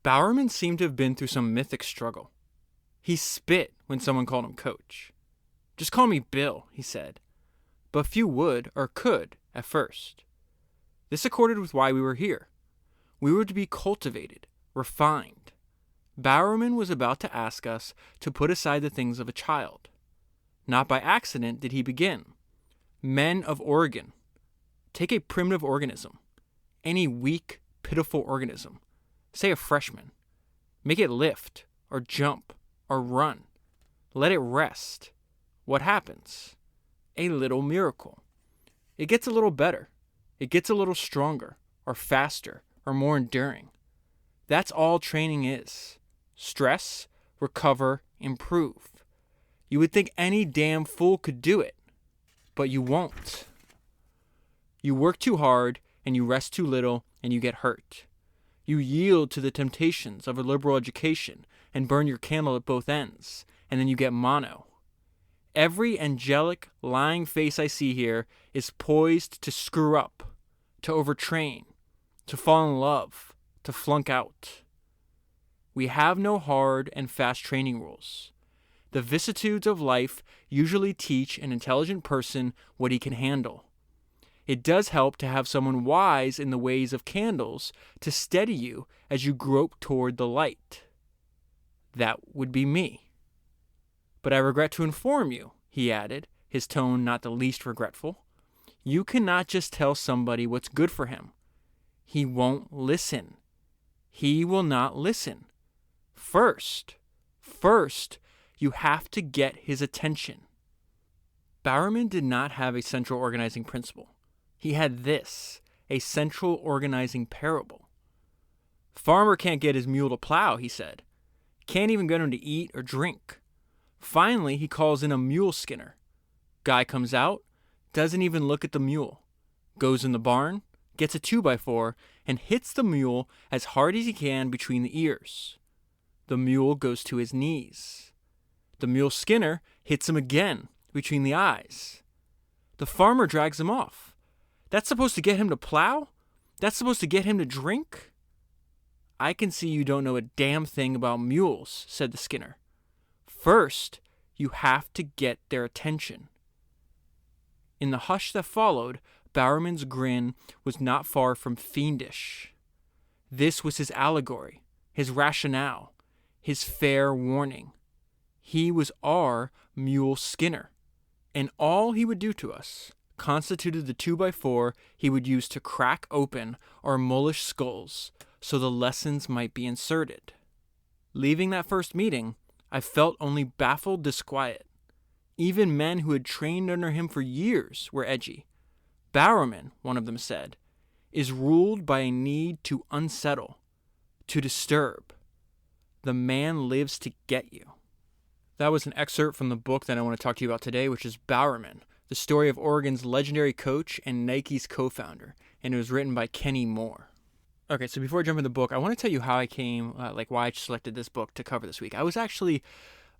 Bowerman seemed to have been through some mythic struggle. He spit when someone called him coach. "Just call me Bill," he said. But few would or could at first. This accorded with why we were here. We were to be cultivated, refined. Bowerman was about to ask us to put aside the things of a child. Not by accident did he begin. Men of Oregon. Take a primitive organism, any weak, pitiful organism, say a freshman. Make it lift, or jump, or run. Let it rest. What happens? A little miracle. It gets a little better. It gets a little stronger, or faster, or more enduring. That's all training is. Stress, recover, improve. You would think any damn fool could do it, but you won't. You work too hard, and you rest too little, and you get hurt. You yield to the temptations of a liberal education and burn your candle at both ends, and then you get mono. Every angelic, lying face I see here is poised to screw up, to overtrain, to fall in love, to flunk out. We have no hard and fast training rules. The vicissitudes of life usually teach an intelligent person what he can handle. It does help to have someone wise in the ways of candles to steady you as you grope toward the light. That would be me. But I regret to inform you, he added, his tone not the least regretful, you cannot just tell somebody what's good for him. He won't listen. He will not listen. First, you have to get his attention. Bowerman did not have a central organizing principle. He had this, a central organizing parable. Farmer can't get his mule to plow, he said. Can't even get him to eat or drink. Finally, he calls in a mule skinner. Guy comes out, doesn't even look at the mule. Goes in the barn, gets a 2x4, and hits the mule as hard as he can between the ears. The mule goes to his knees. The mule skinner hits him again between the eyes. The farmer drags him off. That's supposed to get him to plow? That's supposed to get him to drink? I can see you don't know a damn thing about mules, said the skinner. First, you have to get their attention. In the hush that followed, Bowerman's grin was not far from fiendish. This was his allegory, his rationale, his fair warning. He was our mule skinner, and all he would do to us constituted the 2x4 he would use to crack open our mullish skulls so the lessons might be inserted. Leaving that first meeting, I felt only baffled disquiet. Even men who had trained under him for years were edgy. Bowerman, one of them said, is ruled by a need to unsettle, to disturb. The man lives to get you. That was an excerpt from the book that I want to talk to you about today, which is Bowerman, the story of Oregon's legendary coach and Nike's co-founder, and it was written by Kenny Moore. Okay, so before I jump into the book, I want to tell you how I came, why I selected this book to cover this week. I was actually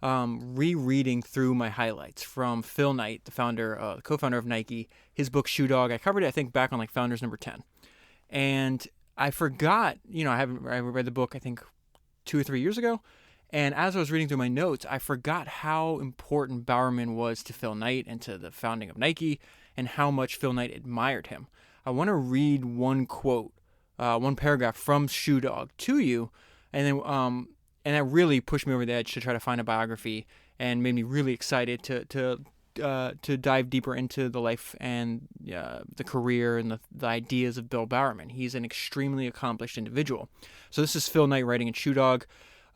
rereading through my highlights from Phil Knight, the founder, co-founder of Nike, his book Shoe Dog. I covered it, I think, back on Founders number 10. And I forgot, I read the book, I think, 2 or 3 years ago. And as I was reading through my notes, I forgot how important Bowerman was to Phil Knight and to the founding of Nike, and how much Phil Knight admired him. I want to read one quote, one paragraph from Shoe Dog to you, and then and that really pushed me over the edge to try to find a biography, and made me really excited to dive deeper into the life and the career and the ideas of Bill Bowerman. He's an extremely accomplished individual. So this is Phil Knight writing in Shoe Dog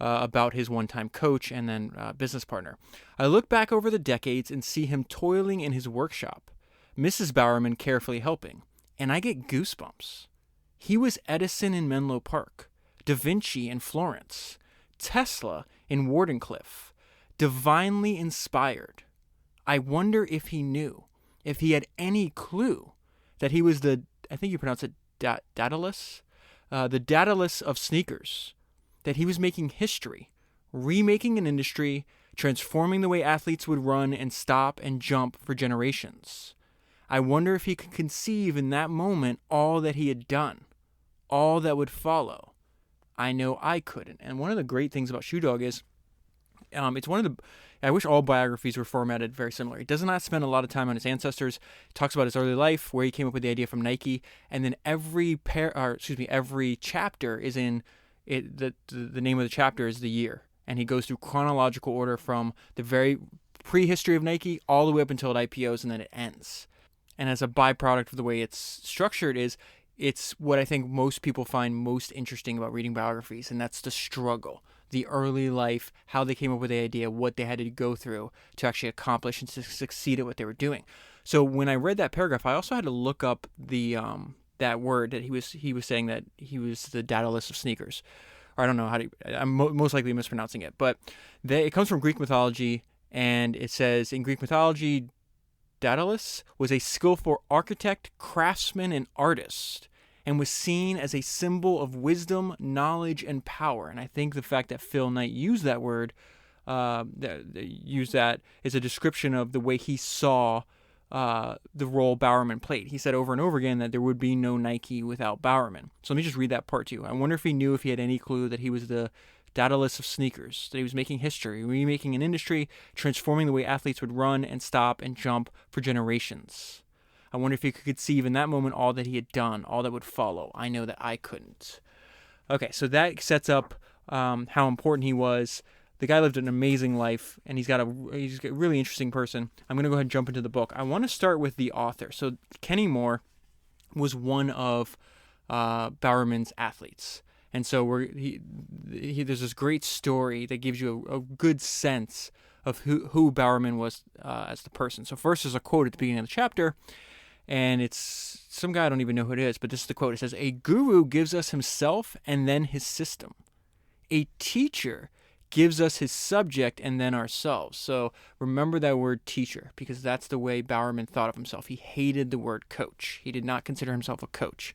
about his one-time coach and then business partner. I look back over the decades and see him toiling in his workshop, Mrs. Bowerman carefully helping, and I get goosebumps. He was Edison in Menlo Park, Da Vinci in Florence, Tesla in Wardenclyffe, divinely inspired. I wonder if he knew, if he had any clue, that he was I think you pronounce it Daedalus, the Daedalus of sneakers, that he was making history, remaking an industry, transforming the way athletes would run and stop and jump for generations. I wonder if he could conceive in that moment all that he had done, all that would follow. I know I couldn't. And one of the great things about Shoe Dog is it's one of the. I wish all biographies were formatted very similar. He does not spend a lot of time on his ancestors. He talks about his early life, where he came up with the idea from Nike, and then every chapter is in it. The name of the chapter is the year, and he goes through chronological order from the very prehistory of Nike all the way up until it IPOs, and then it ends. And as a byproduct of the way it's structured it's what I think most people find most interesting about reading biographies, and that's the struggle, the early life, how they came up with the idea, what they had to go through to actually accomplish and to succeed at what they were doing. So when I read that paragraph, I also had to look up the that word that he was saying that he was the Daedalus of sneakers. Or I don't know how to. I'm most likely mispronouncing it, but it comes from Greek mythology, and it says in Greek mythology, Daedalus was a skillful architect, craftsman, and artist, and was seen as a symbol of wisdom, knowledge, and power. And I think the fact that Phil Knight used that word, is a description of the way he saw the role Bowerman played. He said over and over again that there would be no Nike without Bowerman. So let me just read that part to you. I wonder if he knew, if he had any clue, that he was the Daedalus of sneakers, that he was making history, remaking an industry, transforming the way athletes would run and stop and jump for generations. I wonder if he could conceive in that moment all that he had done, all that would follow. I know that I couldn't. Okay, so that sets up how important he was. The guy lived an amazing life, and he's a really interesting person. I'm going to go ahead and jump into the book. I want to start with the author. So Kenny Moore was one of Bowerman's athletes. And so there's this great story that gives you a good sense of who Bowerman was as the person. So first there's a quote at the beginning of the chapter, and it's some guy, I don't even know who it is, but this is the quote. It says, "A guru gives us himself and then his system. A teacher gives us his subject and then ourselves." So remember that word teacher, because that's the way Bowerman thought of himself. He hated the word coach. He did not consider himself a coach.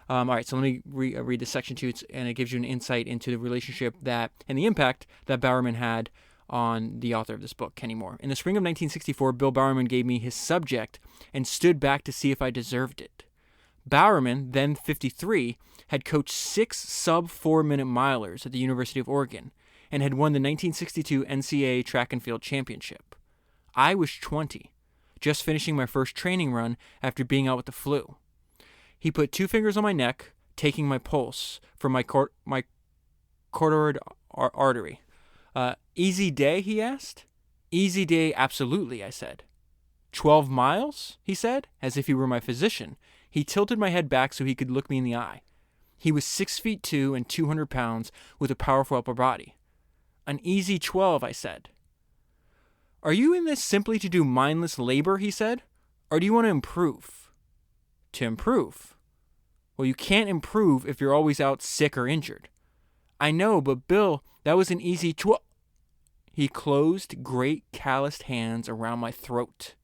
All right, so let me read this section too, and it gives you an insight into the relationship and the impact that Bowerman had on the author of this book, Kenny Moore. "In the spring of 1964, Bill Bowerman gave me his subject and stood back to see if I deserved it. Bowerman, then 53, had coached 6 sub-4-minute milers at the University of Oregon and had won the 1962 NCAA track and field championship. I was 20, just finishing my first training run after being out with the flu. He put 2 fingers on my neck, taking my pulse from my carotid artery. Easy day, he asked. Easy day, absolutely, I said. 12 miles, he said, as if he were my physician. He tilted my head back so he could look me in the eye. He was 6'2" and 200 pounds with a powerful upper body. An easy 12, I said. Are you in this simply to do mindless labor, he said, or do you want to improve? To improve. Well, you can't improve if you're always out sick or injured. I know, but Bill, that was an easy 12. He closed great calloused hands around my throat.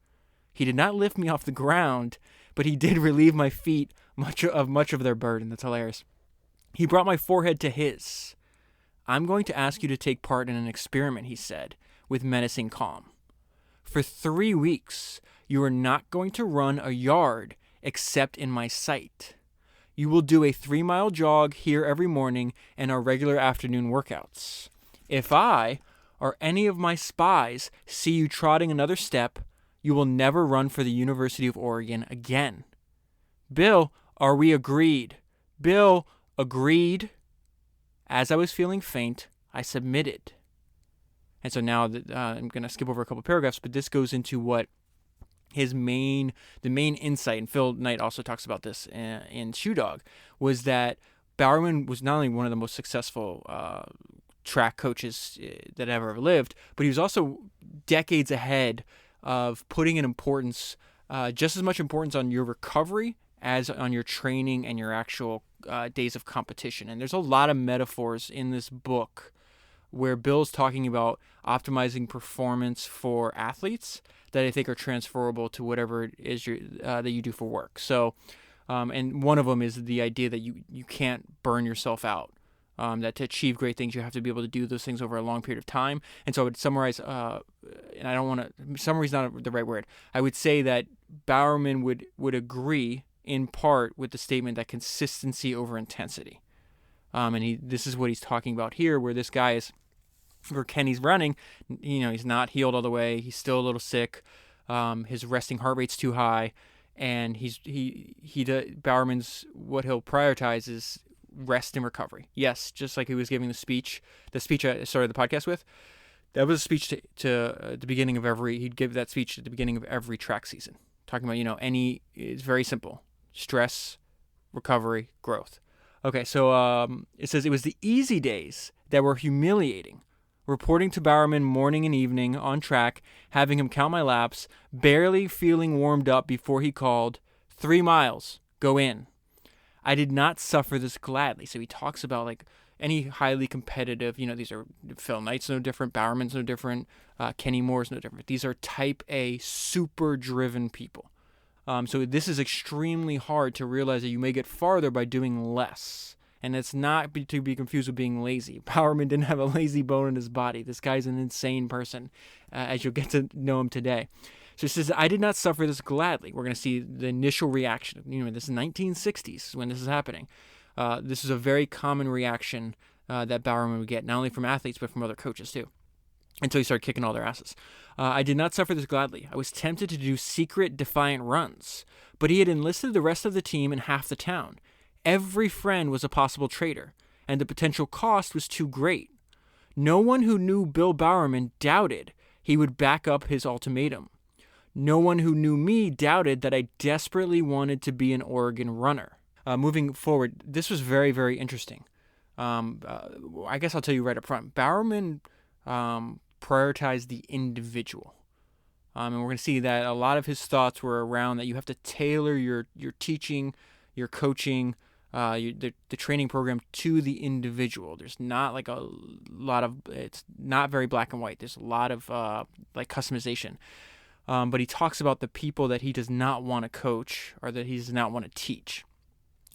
He did not lift me off the ground, but he did relieve my feet much of their burden. That's hilarious. He brought my forehead to his. I'm going to ask you to take part in an experiment, he said, with menacing calm. For 3 weeks, you are not going to run a yard except in my sight. You will do a 3-mile jog here every morning and our regular afternoon workouts. If I or any of my spies see you trotting another step, you will never run for the University of Oregon again. Bill, are we agreed? Bill, agreed. As I was feeling faint, I submitted. And so now I'm going to skip over a couple paragraphs, but this goes into what the main insight, and Phil Knight also talks about this in Shoe Dog, was that Bowerman was not only one of the most successful track coaches that ever lived, but he was also decades ahead of putting an importance, just as much importance on your recovery as on your training and your actual days of competition. And there's a lot of metaphors in this book where Bill's talking about optimizing performance for athletes that I think are transferable to whatever it is that you do for work. So, and one of them is the idea that you can't burn yourself out. That to achieve great things, you have to be able to do those things over a long period of time. And so I would summarize, and I don't want to, summary is not the right word. I would say that Bowerman would agree in part with the statement that consistency over intensity. And this is what he's talking about here, where this guy is, where Kenny's running, he's not healed all the way. He's still a little sick. His resting heart rate's too high, and Bowerman's, what he'll prioritize is rest and recovery. Yes, just like he was giving the speech I started the podcast with. That was a speech to the beginning of he'd give that speech at the beginning of every track season, talking about, it's very simple: stress, recovery, growth. Okay, so it says, it was the easy days that were humiliating. Reporting to Bowerman morning and evening on track, having him count my laps, barely feeling warmed up before he called, 3 miles, go in. I did not suffer this gladly. So he talks about like any highly competitive, these are Phil Knight's no different, Bowerman's no different, Kenny Moore's no different. These are type A, super driven people. So this is extremely hard to realize that you may get farther by doing less. And it's not to be confused with being lazy. Bowerman didn't have a lazy bone in his body. This guy's an insane person, as you'll get to know him today. So he says, I did not suffer this gladly. We're going to see the initial reaction. This is 1960s when this is happening. This is a very common reaction that Bowerman would get, not only from athletes, but from other coaches too, until he started kicking all their asses. I did not suffer this gladly. I was tempted to do secret, defiant runs, but he had enlisted the rest of the team and half the town. Every friend was a possible traitor, and the potential cost was too great. No one who knew Bill Bowerman doubted he would back up his ultimatum. No one who knew me doubted that I desperately wanted to be an Oregon runner. Moving forward, this was very, very interesting. I guess I'll tell you right up front. Bowerman prioritized the individual. And we're going to see that a lot of his thoughts were around that you have to tailor your teaching, your coaching, the training program to the individual. There's not like a lot of, it's not very black and white. There's a lot of customization. But he talks about the people that he does not want to coach or that he does not want to teach.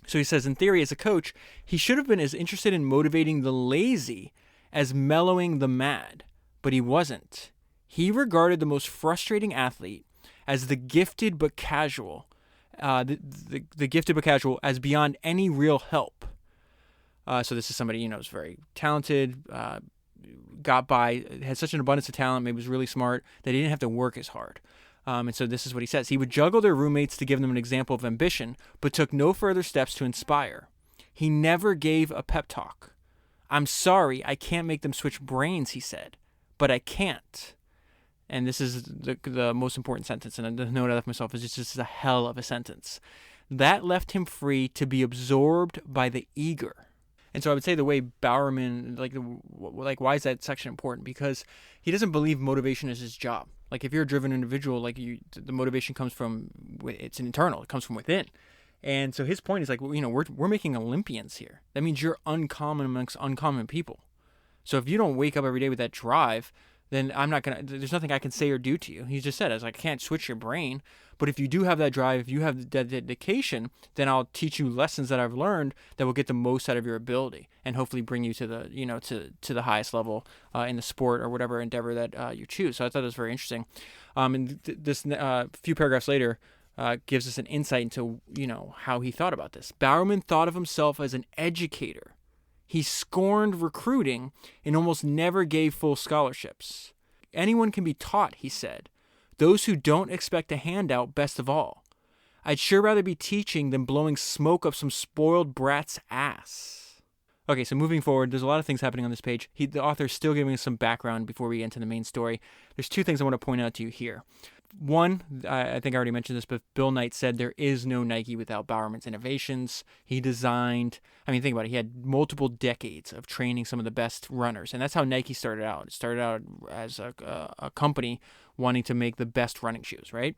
So he says, in theory, as a coach, he should have been as interested in motivating the lazy as mellowing the mad, but he wasn't. He regarded the most frustrating athlete as the gifted but casual, the gifted but casual as beyond any real help. So this is somebody, is very talented, got by, had such an abundance of talent, maybe was really smart, that he didn't have to work as hard. And so this is what he says. He would juggle their roommates to give them an example of ambition, but took no further steps to inspire. He never gave a pep talk. I'm sorry, I can't make them switch brains, he said, but I can't. And this is the most important sentence, and the note I left myself is just a hell of a sentence. That left him free to be absorbed by the eager. And so I would say the way Bowerman, why is that section important? Because he doesn't believe motivation is his job. Like if you're a driven individual, the motivation comes from, it's internal, it comes from within. And so his point is we're making Olympians here. That means you're uncommon amongst uncommon people. So if you don't wake up every day with that drive, then there's nothing I can say or do to you. He just said, I can't switch your brain. But if you do have that drive, if you have that dedication, then I'll teach you lessons that I've learned that will get the most out of your ability and hopefully bring you to the, to the highest level in the sport or whatever endeavor that you choose. So I thought it was very interesting. And this few paragraphs later gives us an insight into, how he thought about this. Bowerman thought of himself as an educator. He scorned recruiting and almost never gave full scholarships. Anyone can be taught, he said. Those who don't expect a handout best of all. I'd sure rather be teaching than blowing smoke up some spoiled brat's ass. Okay, so moving forward, there's a lot of things happening on this page. The author is still giving us some background before we get into the main story. There's two things I want to point out to you here. One, I think I already mentioned this, but Bill Knight said there is no Nike without Bowerman's innovations. He designed, think about it, he had multiple decades of training some of the best runners, and that's how Nike started out. It started out as a company wanting to make the best running shoes, right?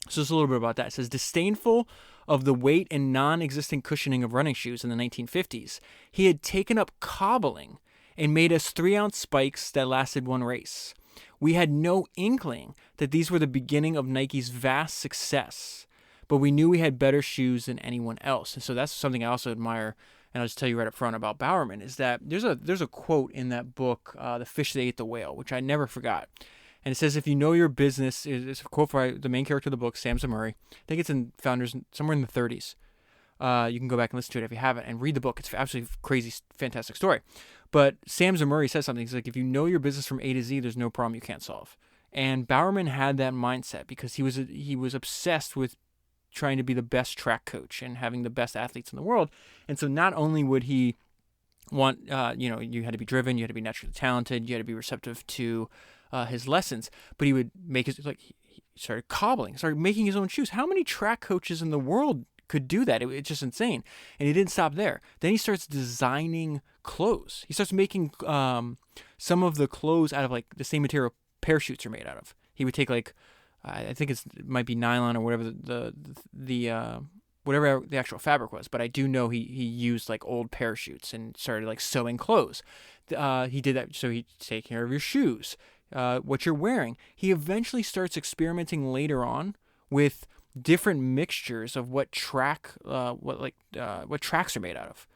So just a little bit about that. It says, disdainful of the weight and non-existent cushioning of running shoes in the 1950s, he had taken up cobbling and made us 3-ounce spikes that lasted one race. We had no inkling that these were the beginning of Nike's vast success, but we knew we had better shoes than anyone else. And so that's something I also admire, and I'll just tell you right up front about Bowerman, is that there's a quote in that book, The Fish That Ate the Whale, which I never forgot. And it says, if you know your business, it's a quote by the main character of the book, Sam Zamuri. I think it's in Founders, somewhere in the 30s. You can go back and listen to it if you haven't and read the book. It's absolutely crazy, fantastic story. But Sam Zamuri says something. He's like, if you know your business from A to Z, there's no problem you can't solve. And Bowerman had that mindset because he was obsessed with trying to be the best track coach and having the best athletes in the world. And so not only would he want, you had to be driven, you had to be naturally talented, you had to be receptive to his lessons, but he would make he started cobbling, started making his own shoes. How many track coaches in the world could do that? It's just insane. And he didn't stop there. Then he starts designing clothes. He starts making some of the clothes out of like the same material parachutes are made out of. He would take like, I think it might be nylon or whatever whatever the actual fabric was, but I do know he used like old parachutes and started like sewing clothes. He did that so he'd take care of your shoes, what you're wearing. He eventually starts experimenting later on with different mixtures of what tracks are made out of.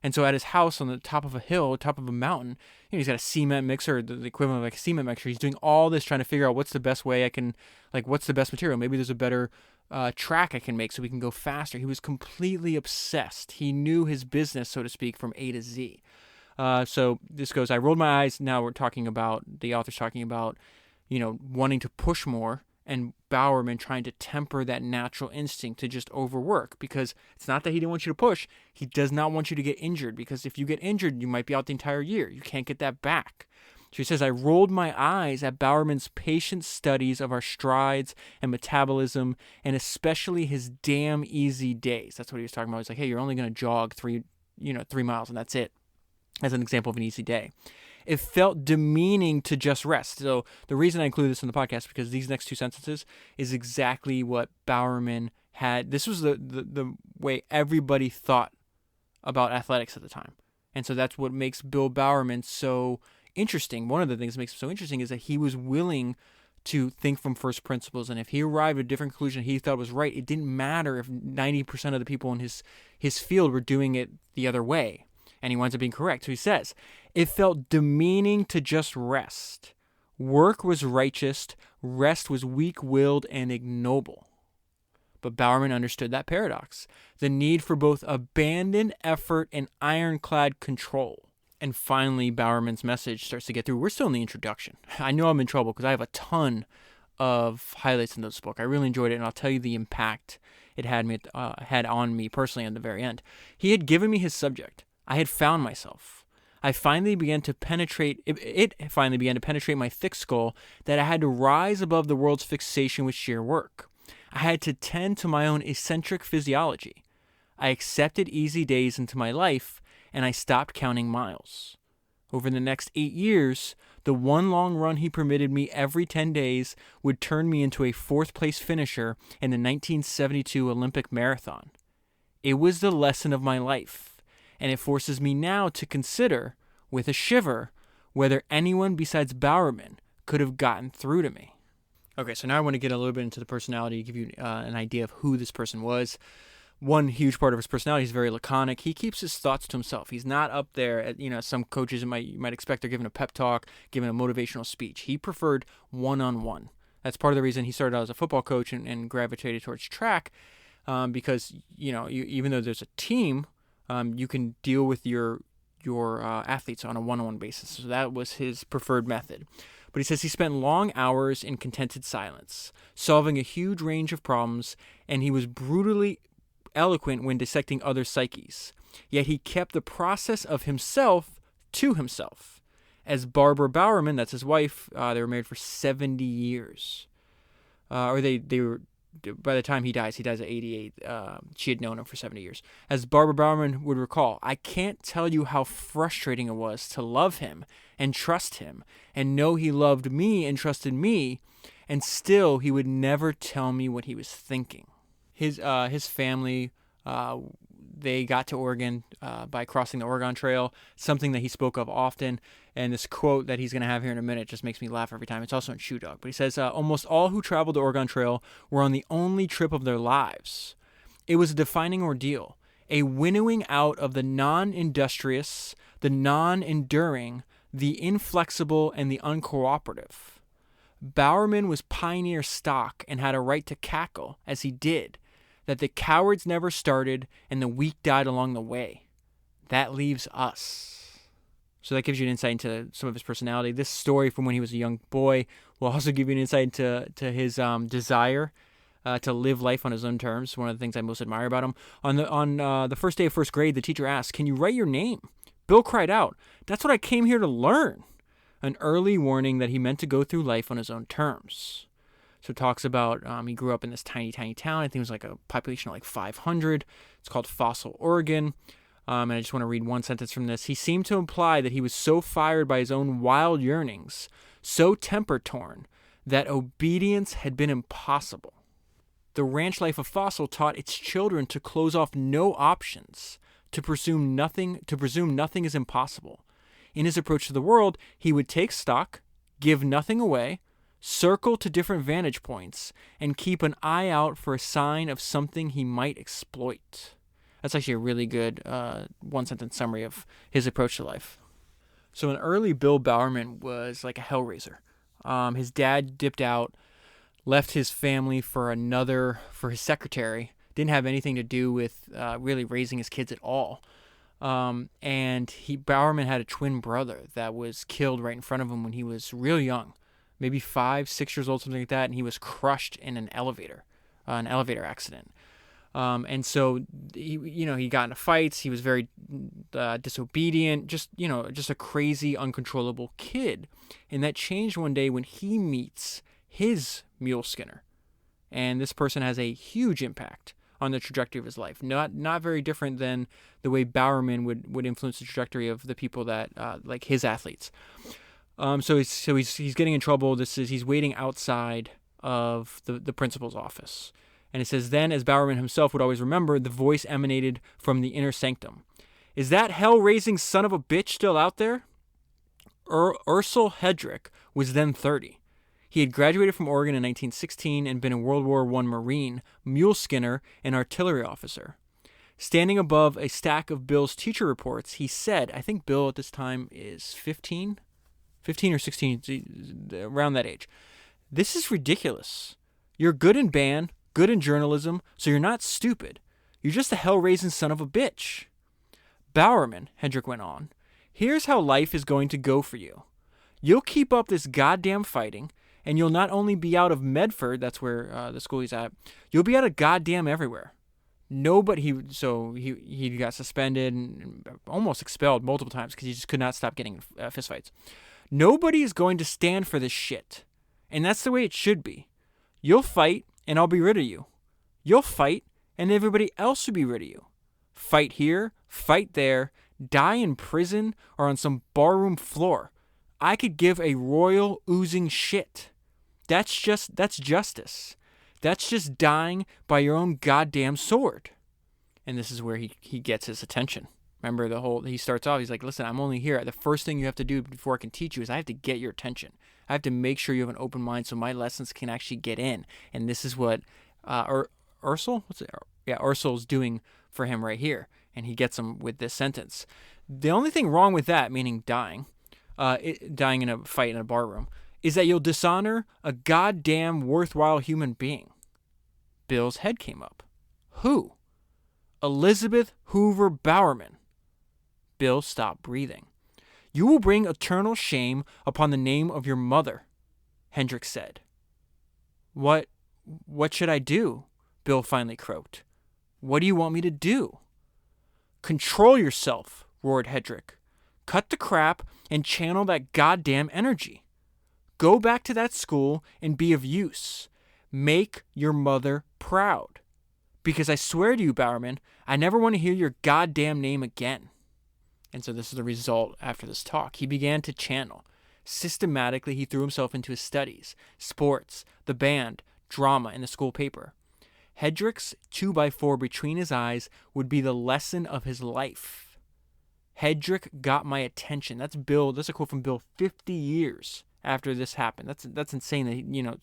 And so at his house on the top of a hill, top of a mountain, he's got a cement mixer, the equivalent of like a cement mixer. He's doing all this trying to figure out what's the best way I can, like, what's the best material. Maybe there's a better track I can make so we can go faster. He was completely obsessed. He knew his business, so to speak, from A to Z. So this goes, I rolled my eyes. Now the author's talking about, wanting to push more, and Bowerman trying to temper that natural instinct to just overwork, because it's not that he didn't want you to push. He does not want you to get injured, because if you get injured, you might be out the entire year. You can't get that back. So he says, I rolled my eyes at Bowerman's patient studies of our strides and metabolism, and especially his damn easy days. That's what he was talking about. He's like, hey, you're only going to jog 3 miles, and that's it, as an example of an easy day. It felt demeaning to just rest. So the reason I include this in the podcast is because these next 2 sentences is exactly what Bowerman had. This was the way everybody thought about athletics at the time. And so that's what makes Bill Bowerman so interesting. One of the things that makes him so interesting is that he was willing to think from first principles. And if he arrived at a different conclusion he thought was right, it didn't matter if 90% of the people in his field were doing it the other way. And he winds up being correct. So he says, it felt demeaning to just rest. Work was righteous. Rest was weak-willed and ignoble. But Bowerman understood that paradox, the need for both abandoned effort and ironclad control. And finally, Bowerman's message starts to get through. We're still in the introduction. I know I'm in trouble because I have a ton of highlights in this book. I really enjoyed it, and I'll tell you the impact it had on me personally at the very end. He had given me his subject. I had found myself. It finally began to penetrate my thick skull that I had to rise above the world's fixation with sheer work. I had to tend to my own eccentric physiology. I accepted easy days into my life, and I stopped counting miles. Over the next 8 years, the one long run he permitted me every 10 days would turn me into a 4th-place finisher in the 1972 Olympic Marathon. It was the lesson of my life. And it forces me now to consider, with a shiver, whether anyone besides Bowerman could have gotten through to me. Okay, so now I want to get a little bit into the personality, give you an idea of who this person was. One huge part of his personality is very laconic. He keeps his thoughts to himself. He's not up there at, some coaches you might expect they're giving a pep talk, giving a motivational speech. He preferred one-on-one. That's part of the reason he started out as a football coach and gravitated towards track, because, even though there's a team, you can deal with your athletes on a one-on-one basis. So that was his preferred method. But he says he spent long hours in contented silence, solving a huge range of problems, and he was brutally eloquent when dissecting other psyches. Yet he kept the process of himself to himself. As Barbara Bowerman, that's his wife, they were married for 70 years. They were... By the time he dies at 88, she had known him for 70 years. As Barbara Bowerman would recall, I can't tell you how frustrating it was to love him and trust him and know he loved me and trusted me, and still he would never tell me what he was thinking. His family, they got to Oregon by crossing the Oregon Trail, something that he spoke of often. And this quote that he's going to have here in a minute just makes me laugh every time. It's also in Shoe Dog. But he says, almost all who traveled the Oregon Trail were on the only trip of their lives. It was a defining ordeal, a winnowing out of the non-industrious, the non-enduring, the inflexible, and the uncooperative. Bowerman was pioneer stock and had a right to cackle, as he did. that the cowards never started and the weak died along the way. That leaves us. So that gives you an insight into some of his personality. This story from when he was a young boy will also give you an insight into his desire to live life on his own terms. One of the things I most admire about him. On the first day of first grade, the teacher asked, "Can you write your name?" Bill cried out, "That's what I came here to learn." An early warning that he meant to go through life on his own terms. So it talks about he grew up in this tiny, tiny town. I think it was like a population of like 500. It's called Fossil, Oregon. And I just want to read one sentence from this. He seemed to imply that he was so fired by his own wild yearnings, so temper-torn, that obedience had been impossible. The ranch life of Fossil taught its children to close off no options, to presume nothing is impossible. In his approach to the world, he would take stock, give nothing away, circle to different vantage points, and keep an eye out for a sign of something he might exploit. That's actually a really good one-sentence summary of his approach to life. So an early Bill Bowerman was like a hellraiser. His dad dipped out, left his family for his secretary, didn't have anything to do with really raising his kids at all. And Bowerman had a twin brother that was killed right in front of him when he was real young, maybe 5, 6 years old, something like that, and he was crushed in an elevator accident. And so he got into fights. He was very disobedient, just a crazy, uncontrollable kid. And that changed one day when he meets his mule skinner, and this person has a huge impact on the trajectory of his life. Not very different than the way Bowerman would influence the trajectory of the people that like his athletes. So he's getting in trouble. He's waiting outside of the principal's office. And it says, then, as Bowerman himself would always remember, the voice emanated from the inner sanctum. "Is that hell-raising son of a bitch still out there?" Ursel Hedrick was then 30. He had graduated from Oregon in 1916 and been a World War I Marine, mule skinner, and artillery officer. Standing above a stack of Bill's teacher reports, he said, I think Bill at this time is 15 or 16, around that age. "This is ridiculous. You're good in band, good in journalism, so you're not stupid. You're just a hell-raising son of a bitch." "Bowerman," Hedrick went on, "here's how life is going to go for you. You'll keep up this goddamn fighting, and you'll not only be out of Medford," that's where the school he's at, "you'll be out of goddamn everywhere. He got suspended and almost expelled multiple times because he just could not stop getting fistfights. "Nobody is going to stand for this shit, and that's the way it should be. You'll fight, and I'll be rid of you. You'll fight, and everybody else will be rid of you. Fight here, fight there, die in prison or on some barroom floor. I could give a royal oozing shit. That's justice. That's just dying by your own goddamn sword." And this is where he gets his attention. Remember he starts off, he's like, "Listen, I'm only here. The first thing you have to do before I can teach you is I have to get your attention. I have to make sure you have an open mind so my lessons can actually get in." And this is what Ursel's doing for him right here. And he gets him with this sentence. "The only thing wrong with that," meaning dying in a fight in a barroom, "is that you'll dishonor a goddamn worthwhile human being." Bill's head came up. "Who?" "Elizabeth Hoover Bowerman." Bill stopped breathing. "You will bring eternal shame upon the name of your mother," Hendricks said. What should I do?" Bill finally croaked. "What do you want me to do?" "Control yourself," roared Hedrick. "Cut the crap and channel that goddamn energy. Go back to that school and be of use. Make your mother proud. Because I swear to you, Bowerman, I never want to hear your goddamn name again." And so this is the result after this talk. He began to channel. Systematically, he threw himself into his studies, sports, the band, drama, and the school paper. Hedrick's 2x4 between his eyes would be the lesson of his life. "Hedrick got my attention." That's Bill. That's a quote from Bill 50 years after this happened. That's insane. That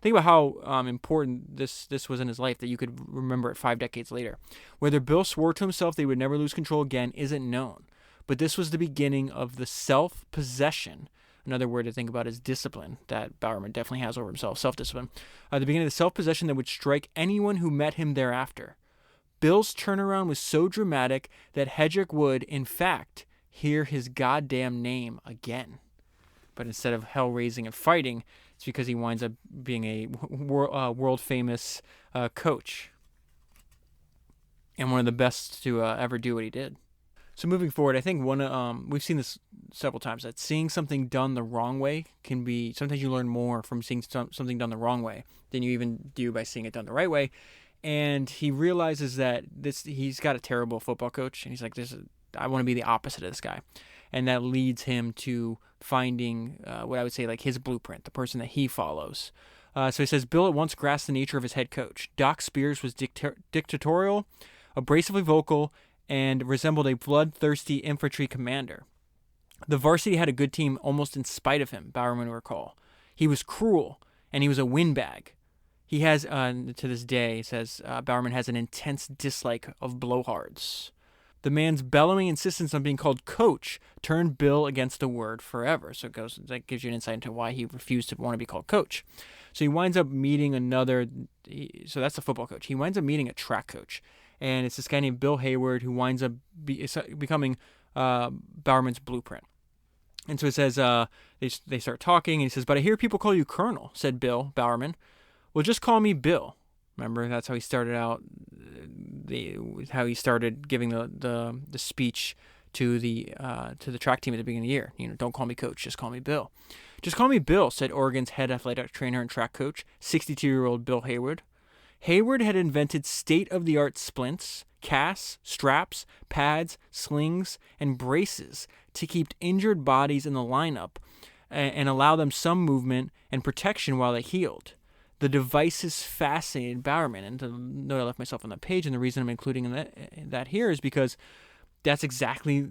think about how important this was in his life that you could remember it 5 decades later. Whether Bill swore to himself that he would never lose control again isn't known, but this was the beginning of the self-possession Another word to think about is discipline that Bowerman definitely has over himself, self-discipline. The beginning of the self-possession that would strike anyone who met him thereafter. Bill's turnaround was so dramatic that Hedrick would, in fact, hear his goddamn name again. But instead of hell raising and fighting, it's because he winds up being a world-famous coach. And one of the best to ever do what he did. So moving forward, I think we've seen this several times, that seeing something done the wrong way can be, sometimes you learn more from seeing something done the wrong way than you even do by seeing it done the right way. And he realizes that he's got a terrible football coach, and he's like, I want to be the opposite of this guy. And that leads him to finding what I would say like his blueprint, the person that he follows. So he says, Bill at once grasped the nature of his head coach. Doc Spears was dictatorial, abrasively vocal, and resembled a bloodthirsty infantry commander. The varsity had a good team almost in spite of him, Bowerman would recall. He was cruel, and he was a windbag. He has, to this day, he says, Bowerman has an intense dislike of blowhards. The man's bellowing insistence on being called coach turned Bill against the word forever. So that gives you an insight into why he refused to want to be called coach. So he winds up meeting so that's the football coach. He winds up meeting a track coach. And it's this guy named Bill Hayward who winds up becoming Bowerman's blueprint. And so it says, they start talking, and he says, but I hear people call you Colonel, said Bill Bowerman. Well, just call me Bill. Remember, that's how he started out, how he started giving the speech to the track team at the beginning of the year. Don't call me coach, just call me Bill. Just call me Bill, said Oregon's head athletic trainer and track coach, 62-year-old Bill Hayward. Hayward had invented state-of-the-art splints, casts, straps, pads, slings, and braces to keep injured bodies in the lineup and allow them some movement and protection while they healed. The devices fascinated Bowerman, and the note I left myself on the page, and the reason I'm including that here is because that's exactly,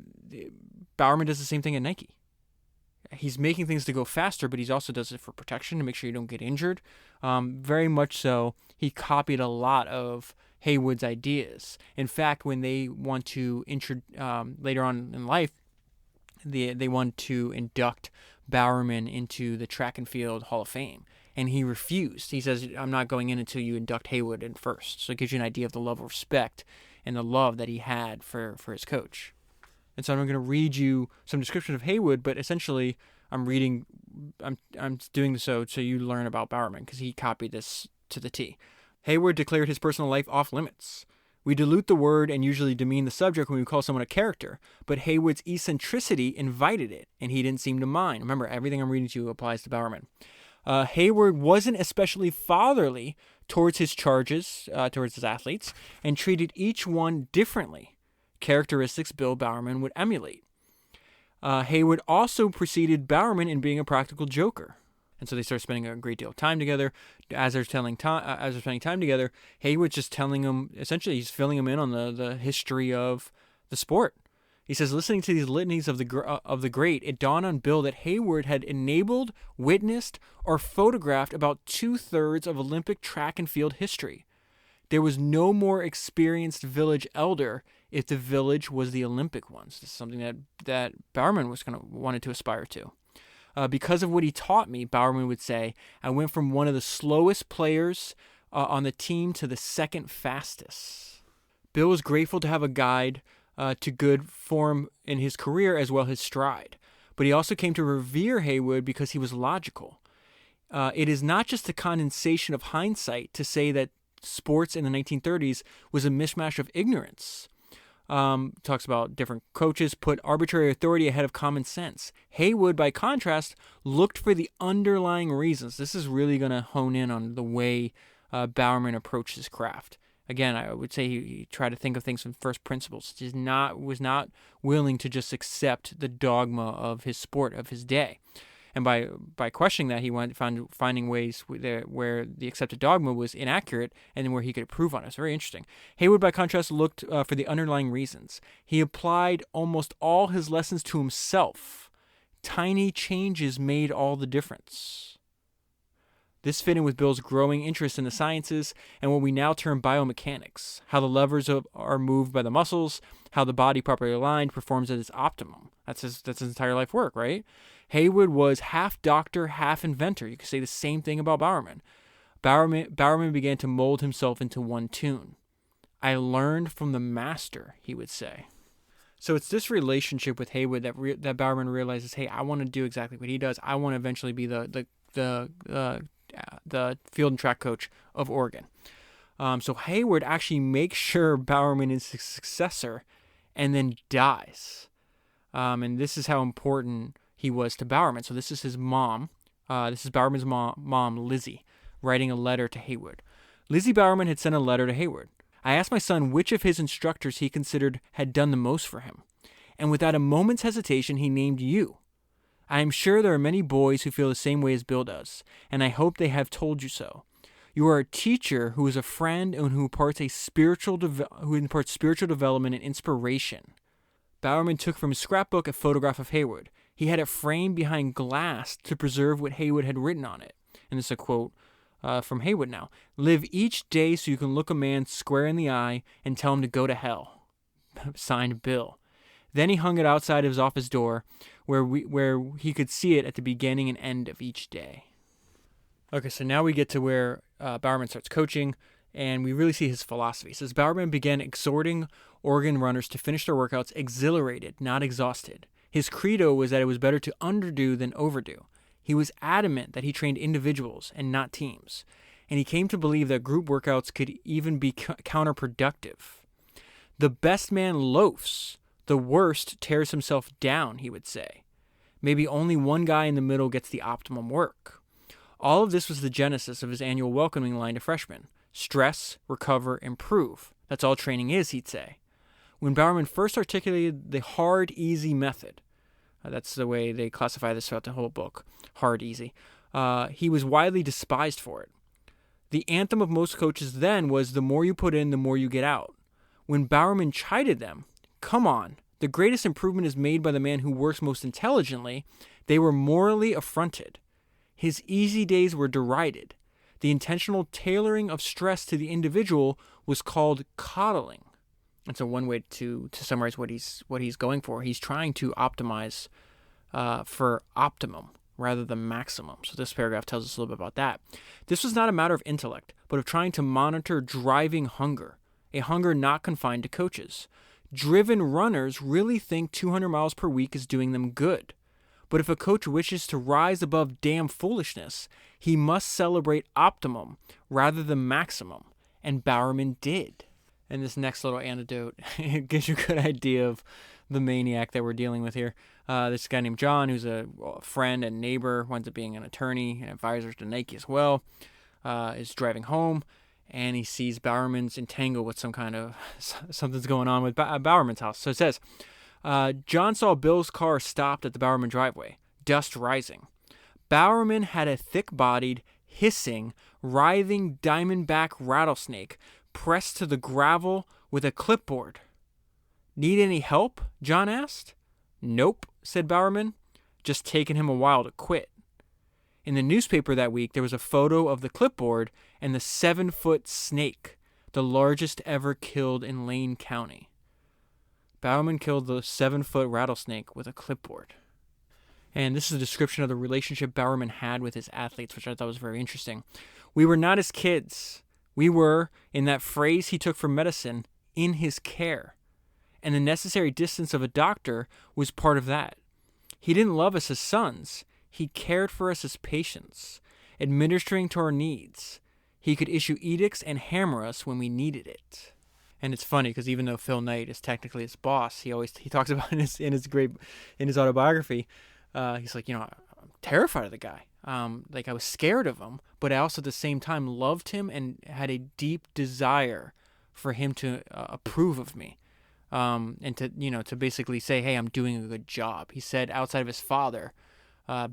Bowerman does the same thing at Nike. He's making things to go faster, but he also does it for protection to make sure you don't get injured. Very much so, he copied a lot of Hayward's ideas. In fact, when they want to later on in life, they want to induct Bowerman into the track and field Hall of Fame. And he refused. He says, I'm not going in until you induct Hayward in first. So it gives you an idea of the level of respect and the love that he had for his coach. And so I'm going to read you some description of Hayward, but essentially I'm doing so you learn about Bowerman, because he copied this to the T. Hayward declared his personal life off limits. We dilute the word and usually demean the subject when we call someone a character, but Hayward's eccentricity invited it, and he didn't seem to mind. Remember, everything I'm reading to you applies to Bowerman. Hayward wasn't especially fatherly towards his charges, towards his athletes, and treated each one differently. Characteristics Bill Bowerman would emulate. Hayward also preceded Bowerman in being a practical joker. And so they start spending a great deal of time together. As they're spending time together, Hayward's just telling him, essentially he's filling him in on the history of the sport. He says, listening to these litanies of the great, it dawned on Bill that Hayward had enabled, witnessed, or photographed about 2/3 of Olympic track and field history. There was no more experienced village elder if the village was the Olympic ones. This is something that Bowerman wanted to aspire to. Because of what he taught me, Bowerman would say, I went from one of the slowest players on the team to the second fastest. Bill was grateful to have a guide to good form in his career as well as his stride. But he also came to revere Hayward because he was logical. It is not just a condensation of hindsight to say that sports in the 1930s was a mishmash of ignorance. Talks about different coaches put arbitrary authority ahead of common sense. Hayward, by contrast, looked for the underlying reasons. This is really going to hone in on the way Bowerman approached his craft. Again, I would say he tried to think of things from first principles. He was not willing to just accept the dogma of his sport of his day. And by questioning that, he finding ways where the accepted dogma was inaccurate and then where he could improve on it. It's very interesting. Hayward, by contrast, looked for the underlying reasons. He applied almost all his lessons to himself. Tiny changes made all the difference. This fit in with Bill's growing interest in the sciences and what we now term biomechanics, how the levers are moved by the muscles, how the body properly aligned performs at its optimum. That's his entire life work, right? Haywood was half doctor, half inventor. You could say the same thing about Bowerman. Bowerman began to mold himself into one tune. I learned from the master, he would say. So it's this relationship with Haywood that Bowerman realizes, hey, I want to do exactly what he does. I want to eventually be the field and track coach of Oregon. So Haywood actually makes sure Bowerman is his successor and then dies. And this is how important he was to Bowerman. So this is his mom. This is Bowerman's mom, Lizzie, writing a letter to Haywood. Lizzie Bowerman had sent a letter to Haywood. I asked my son which of his instructors he considered had done the most for him. And without a moment's hesitation, he named you. I am sure there are many boys who feel the same way as Bill does, and I hope they have told you so. You are a teacher who is a friend and who imparts spiritual development and inspiration. Bowerman took from his scrapbook a photograph of Haywood. He had it framed behind glass to preserve what Haywood had written on it. And this is a quote from Haywood now. Live each day so you can look a man square in the eye and tell him to go to hell. Signed, Bill. Then he hung it outside of his office door where he could see it at the beginning and end of each day. Okay, so now we get to where Bowerman starts coaching, and we really see his philosophy. It says, Bowerman began exhorting Oregon runners to finish their workouts exhilarated, not exhausted. His credo was that it was better to underdo than overdo. He was adamant that he trained individuals and not teams, and he came to believe that group workouts could even be counterproductive. The best man loafs, the worst tears himself down, he would say. Maybe only one guy in the middle gets the optimum work. All of this was the genesis of his annual welcoming line to freshmen. Stress, recover, improve. That's all training is, he'd say. When Bowerman first articulated the hard, easy method, that's the way they classify this throughout the whole book, hard, easy, he was widely despised for it. The anthem of most coaches then was, the more you put in, the more you get out. When Bowerman chided them, come on, the greatest improvement is made by the man who works most intelligently, they were morally affronted. His easy days were derided. The intentional tailoring of stress to the individual was called coddling. And so one way to summarize what he's going for, he's trying to optimize for optimum rather than maximum. So this paragraph tells us a little bit about that. This was not a matter of intellect, but of trying to monitor driving hunger, a hunger not confined to coaches. Driven runners really think 200 miles per week is doing them good. But if a coach wishes to rise above damn foolishness, he must celebrate optimum rather than maximum. And Bowerman did. And this next little anecdote it gives you a good idea of the maniac that we're dealing with here. This guy named John, who's a friend and neighbor, winds up being an attorney and advisor to Nike as well, is driving home, and he sees Bowerman's entangled with some kind of something's going on with Bowerman's house. So it says, John saw Bill's car stopped at the Bowerman driveway, dust rising. Bowerman had a thick-bodied, hissing, writhing diamondback rattlesnake pressed to the gravel with a clipboard. Need any help? John asked. Nope, said Bowerman. Just taking him a while to quit. In the newspaper that week, there was a photo of the clipboard and the 7-foot snake, the largest ever killed in Lane County. Bowerman killed the 7-foot rattlesnake with a clipboard. And this is a description of the relationship Bowerman had with his athletes, which I thought was very interesting. We were not his kids. We were, in that phrase he took from medicine, in his care. And the necessary distance of a doctor was part of that. He didn't love us as sons. He cared for us as patients, administering to our needs. He could issue edicts and hammer us when we needed it. And it's funny because even though Phil Knight is technically his boss, he talks about in his autobiography. He's like, I'm terrified of the guy. I was scared of him, but I also at the same time loved him and had a deep desire for him to approve of me, and to basically say, hey, I'm doing a good job. He said outside of his father,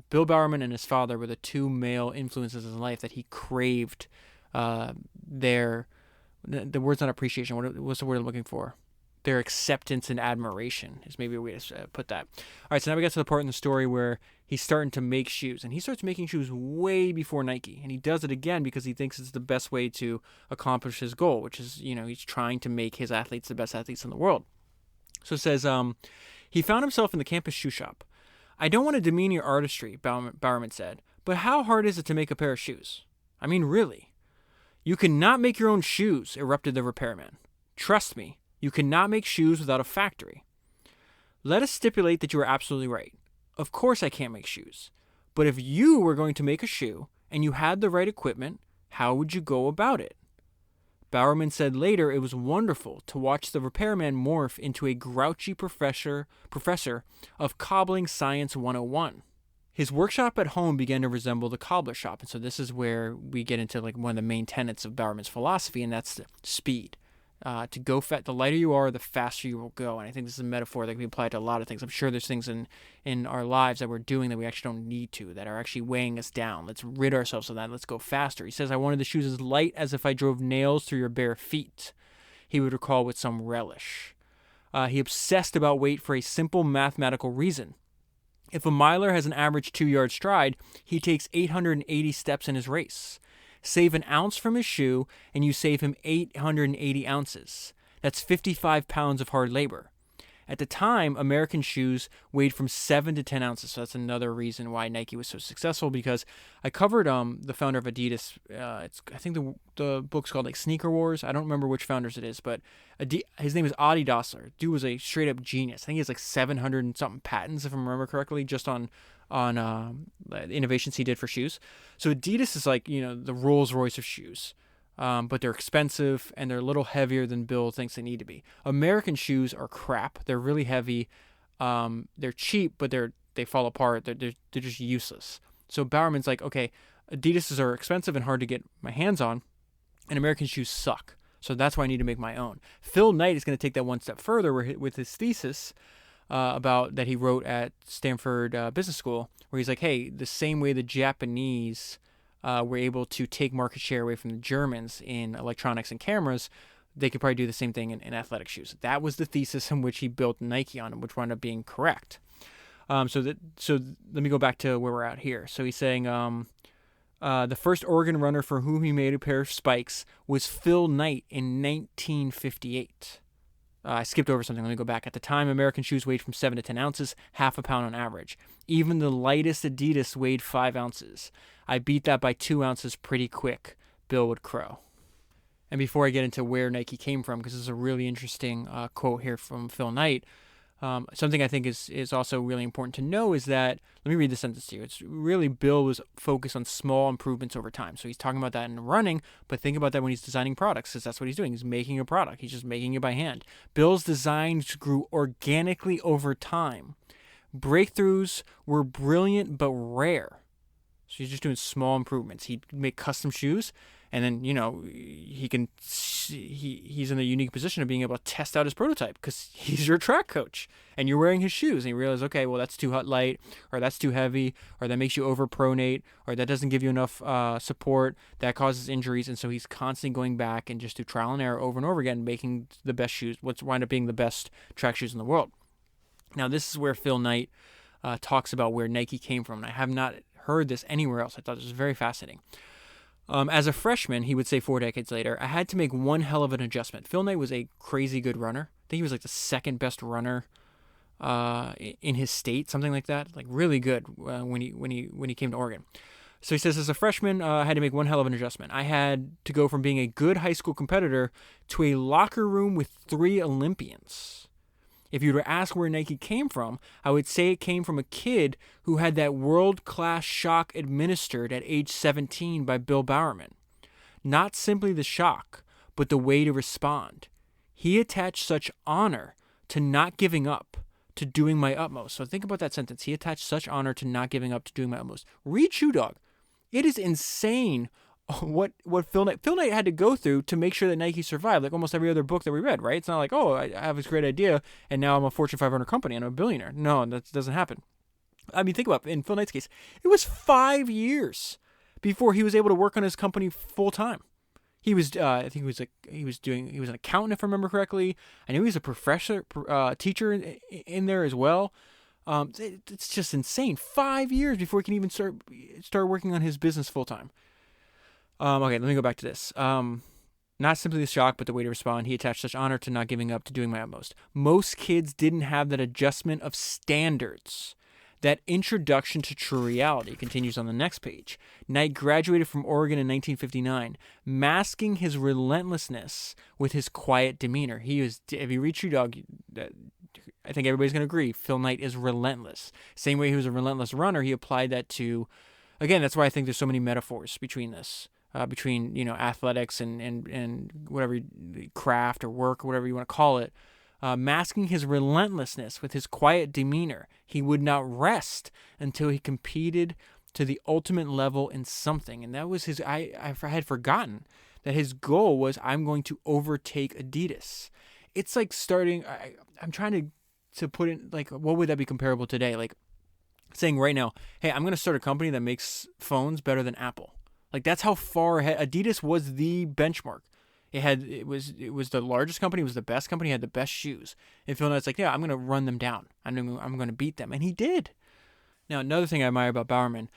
Bill Bowerman and his father were the two male influences in his life that he craved the word's not appreciation. What's the word I'm looking for? Their acceptance and admiration is maybe a way to put that. All right, so now we get to the part in the story where he's starting to make shoes. And he starts making shoes way before Nike. And he does it again because he thinks it's the best way to accomplish his goal, which is, he's trying to make his athletes the best athletes in the world. So it says, he found himself in the campus shoe shop. I don't want to demean your artistry, Bowerman said, but how hard is it to make a pair of shoes? I mean, really? You cannot make your own shoes, erupted the repairman. Trust me, you cannot make shoes without a factory. Let us stipulate that you are absolutely right. Of course I can't make shoes. But if you were going to make a shoe and you had the right equipment, how would you go about it? Bowerman said later it was wonderful to watch the repairman morph into a grouchy professor of cobbling science 101. His workshop at home began to resemble the cobbler shop, and so this is where we get into like one of the main tenets of Bowerman's philosophy, and that's the speed. To go the lighter you are, the faster you will go. And I think this is a metaphor that can be applied to a lot of things. I'm sure there's things in our lives that we're doing that we actually don't need to, that are actually weighing us down. Let's rid ourselves of that. Let's go faster. He says, I wanted the shoes as light as if I drove nails through your bare feet, he would recall with some relish. He obsessed about weight for a simple mathematical reason. If a miler has an average 2-yard stride, he takes 880 steps in his race. Save an ounce from his shoe, and you save him 880 ounces. That's 55 pounds of hard labor. At the time, American shoes weighed from 7 to 10 ounces, so that's another reason why Nike was so successful, because I covered the founder of Adidas. I think the book's called like Sneaker Wars. I don't remember which founders it is, but his name is Adi Dassler. Dude was a straight-up genius. I think he has like 700 and something patents, if I remember correctly, just on the innovations he did for shoes. So Adidas is like, the Rolls Royce of shoes. But they're expensive and they're a little heavier than Bill thinks they need to be. American shoes are crap. They're really heavy. They're cheap, but they fall apart. They're just useless. So Bowerman's like, okay, Adidas's are expensive and hard to get my hands on, and American shoes suck. So that's why I need to make my own. Phil Knight is going to take that one step further with his thesis about that he wrote at Stanford Business School, where he's like, hey, the same way the Japanese were able to take market share away from the Germans in electronics and cameras, they could probably do the same thing in athletic shoes. That was the thesis in which he built Nike on, which wound up being correct. So let me go back to where we're at here. So he's saying the first Oregon runner for whom he made a pair of spikes was Phil Knight in 1958. I skipped over something. Let me go back. At the time, American shoes weighed from 7 to 10 ounces, half a pound on average. Even the lightest Adidas weighed 5 ounces. I beat that by 2 ounces pretty quick, Bill would crow. And before I get into where Nike came from, because this is a really interesting quote here from Phil Knight, something I think is also really important to know is that, let me read the sentence to you. It's really Bill was focused on small improvements over time. So he's talking about that in running, but think about that when he's designing products, because that's what he's doing. He's making a product. He's just making it by hand. Bill's designs grew organically over time. Breakthroughs were brilliant but rare. So he's just doing small improvements. He'd make custom shoes, and then, he's in a unique position of being able to test out his prototype because he's your track coach and you're wearing his shoes, and you realize, okay, well, that's too light, or that's too heavy, or that makes you overpronate, or that doesn't give you enough support, that causes injuries. And so he's constantly going back and just through trial and error over and over again, making the best shoes, what's wind up being the best track shoes in the world. Now, this is where Phil Knight talks about where Nike came from. And I have not heard this anywhere else. I thought this was very fascinating. As a freshman, he would say 4 decades later, I had to make one hell of an adjustment. Phil Knight was a crazy good runner. I think he was like the second best runner in his state, something like that. Like really good when he came to Oregon. So he says, as a freshman, I had to make one hell of an adjustment. I had to go from being a good high school competitor to a locker room with 3 Olympians. If you were to ask where Nike came from, I would say it came from a kid who had that world-class shock administered at age 17 by Bill Bowerman. Not simply the shock, but the way to respond. He attached such honor to not giving up, to doing my utmost. So think about that sentence. He attached such honor to not giving up, to doing my utmost. Read Shoe Dog. It is insane what Phil Knight had to go through to make sure that Nike survived, like almost every other book that we read, right? It's not like, oh, I have this great idea and now I'm a Fortune 500 company and I'm a billionaire. No, that doesn't happen. I mean, think about it. In Phil Knight's case, it was 5 years before he was able to work on his company full time. He was, I think he was an accountant, if I remember correctly. I knew he was a professor, teacher in there as well. It's just insane. 5 years before he can even start working on his business full time. Okay, let me go back to this. Not simply the shock, but the way to respond. He attached such honor to not giving up, to doing my utmost. Most kids didn't have that adjustment of standards. That introduction to true reality continues on the next page. Knight graduated from Oregon in 1959, masking his relentlessness with his quiet demeanor. If you read True Dog, I think everybody's going to agree, Phil Knight is relentless. Same way he was a relentless runner, he applied that to, again, that's why I think there's so many metaphors between this. Between athletics and whatever, craft or work or whatever you want to call it. Masking his relentlessness with his quiet demeanor. He would not rest until he competed to the ultimate level in something. And that was his, I had forgotten that his goal was, I'm going to overtake Adidas. It's like starting, I'm trying to put in, like, what would that be comparable today? Like saying right now, hey, I'm going to start a company that makes phones better than Apple. Like, that's how far ahead. Adidas was the benchmark. It was the largest company. It was the best company. It had the best shoes. And Phil Knight's like, yeah, I'm going to run them down. I'm going to beat them. And he did. Now, another thing I admire about Bowerman,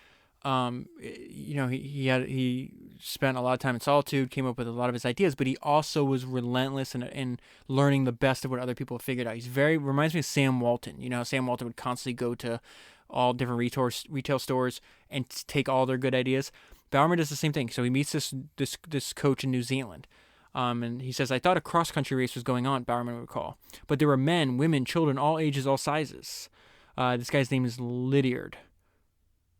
he spent a lot of time in solitude, came up with a lot of his ideas, but he also was relentless in learning the best of what other people have figured out. Reminds me of Sam Walton. You know, Sam Walton would constantly go to all different retail stores and take all their good ideas. Bowerman does the same thing. So he meets this coach in New Zealand. And he says, I thought a cross-country race was going on, Bowerman would recall. But there were men, women, children, all ages, all sizes. This guy's name is Lydiard.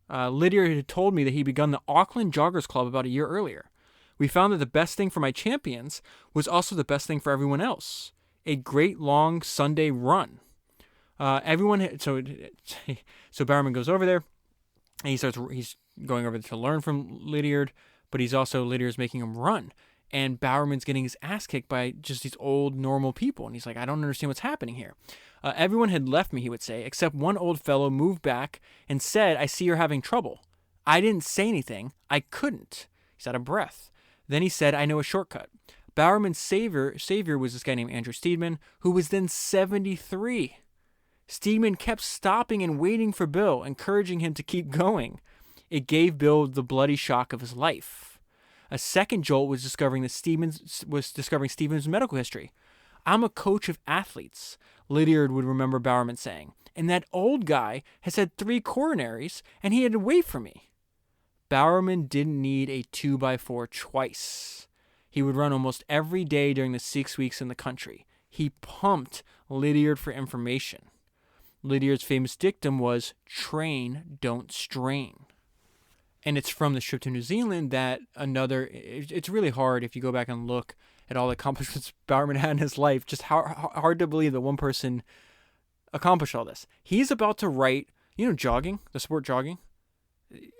Lydiard had told me that he'd begun the Auckland Joggers Club about a year earlier. We found that the best thing for my champions was also the best thing for everyone else. A great long Sunday run. So Bowerman goes over there, and he's going over to learn from Lydiard, but Lydiard's making him run. And Bowerman's getting his ass kicked by just these old, normal people. And he's like, I don't understand what's happening here. Everyone had left me, he would say, except one old fellow moved back and said, I see you're having trouble. I didn't say anything. I couldn't. He's out of breath. Then he said, I know a shortcut. Bowerman's savior was this guy named Andrew Steedman, who was then 73. Steedman kept stopping and waiting for Bill, encouraging him to keep going. It gave Bill the bloody shock of his life. A second jolt was discovering Steedman's medical history. I'm a coach of athletes, Lydiard would remember Bowerman saying, and that old guy has had 3 coronaries, and he had to wait for me. Bowerman didn't need a 2x4 twice. He would run almost every day during the 6 weeks in the country. He pumped Lydiard for information. Lydiard's famous dictum was, train, don't strain. And it's from the trip to New Zealand that it's really hard if you go back and look at all the accomplishments Bowerman had in his life, just how hard to believe that one person accomplished all this. He's about to write, jogging, the sport jogging.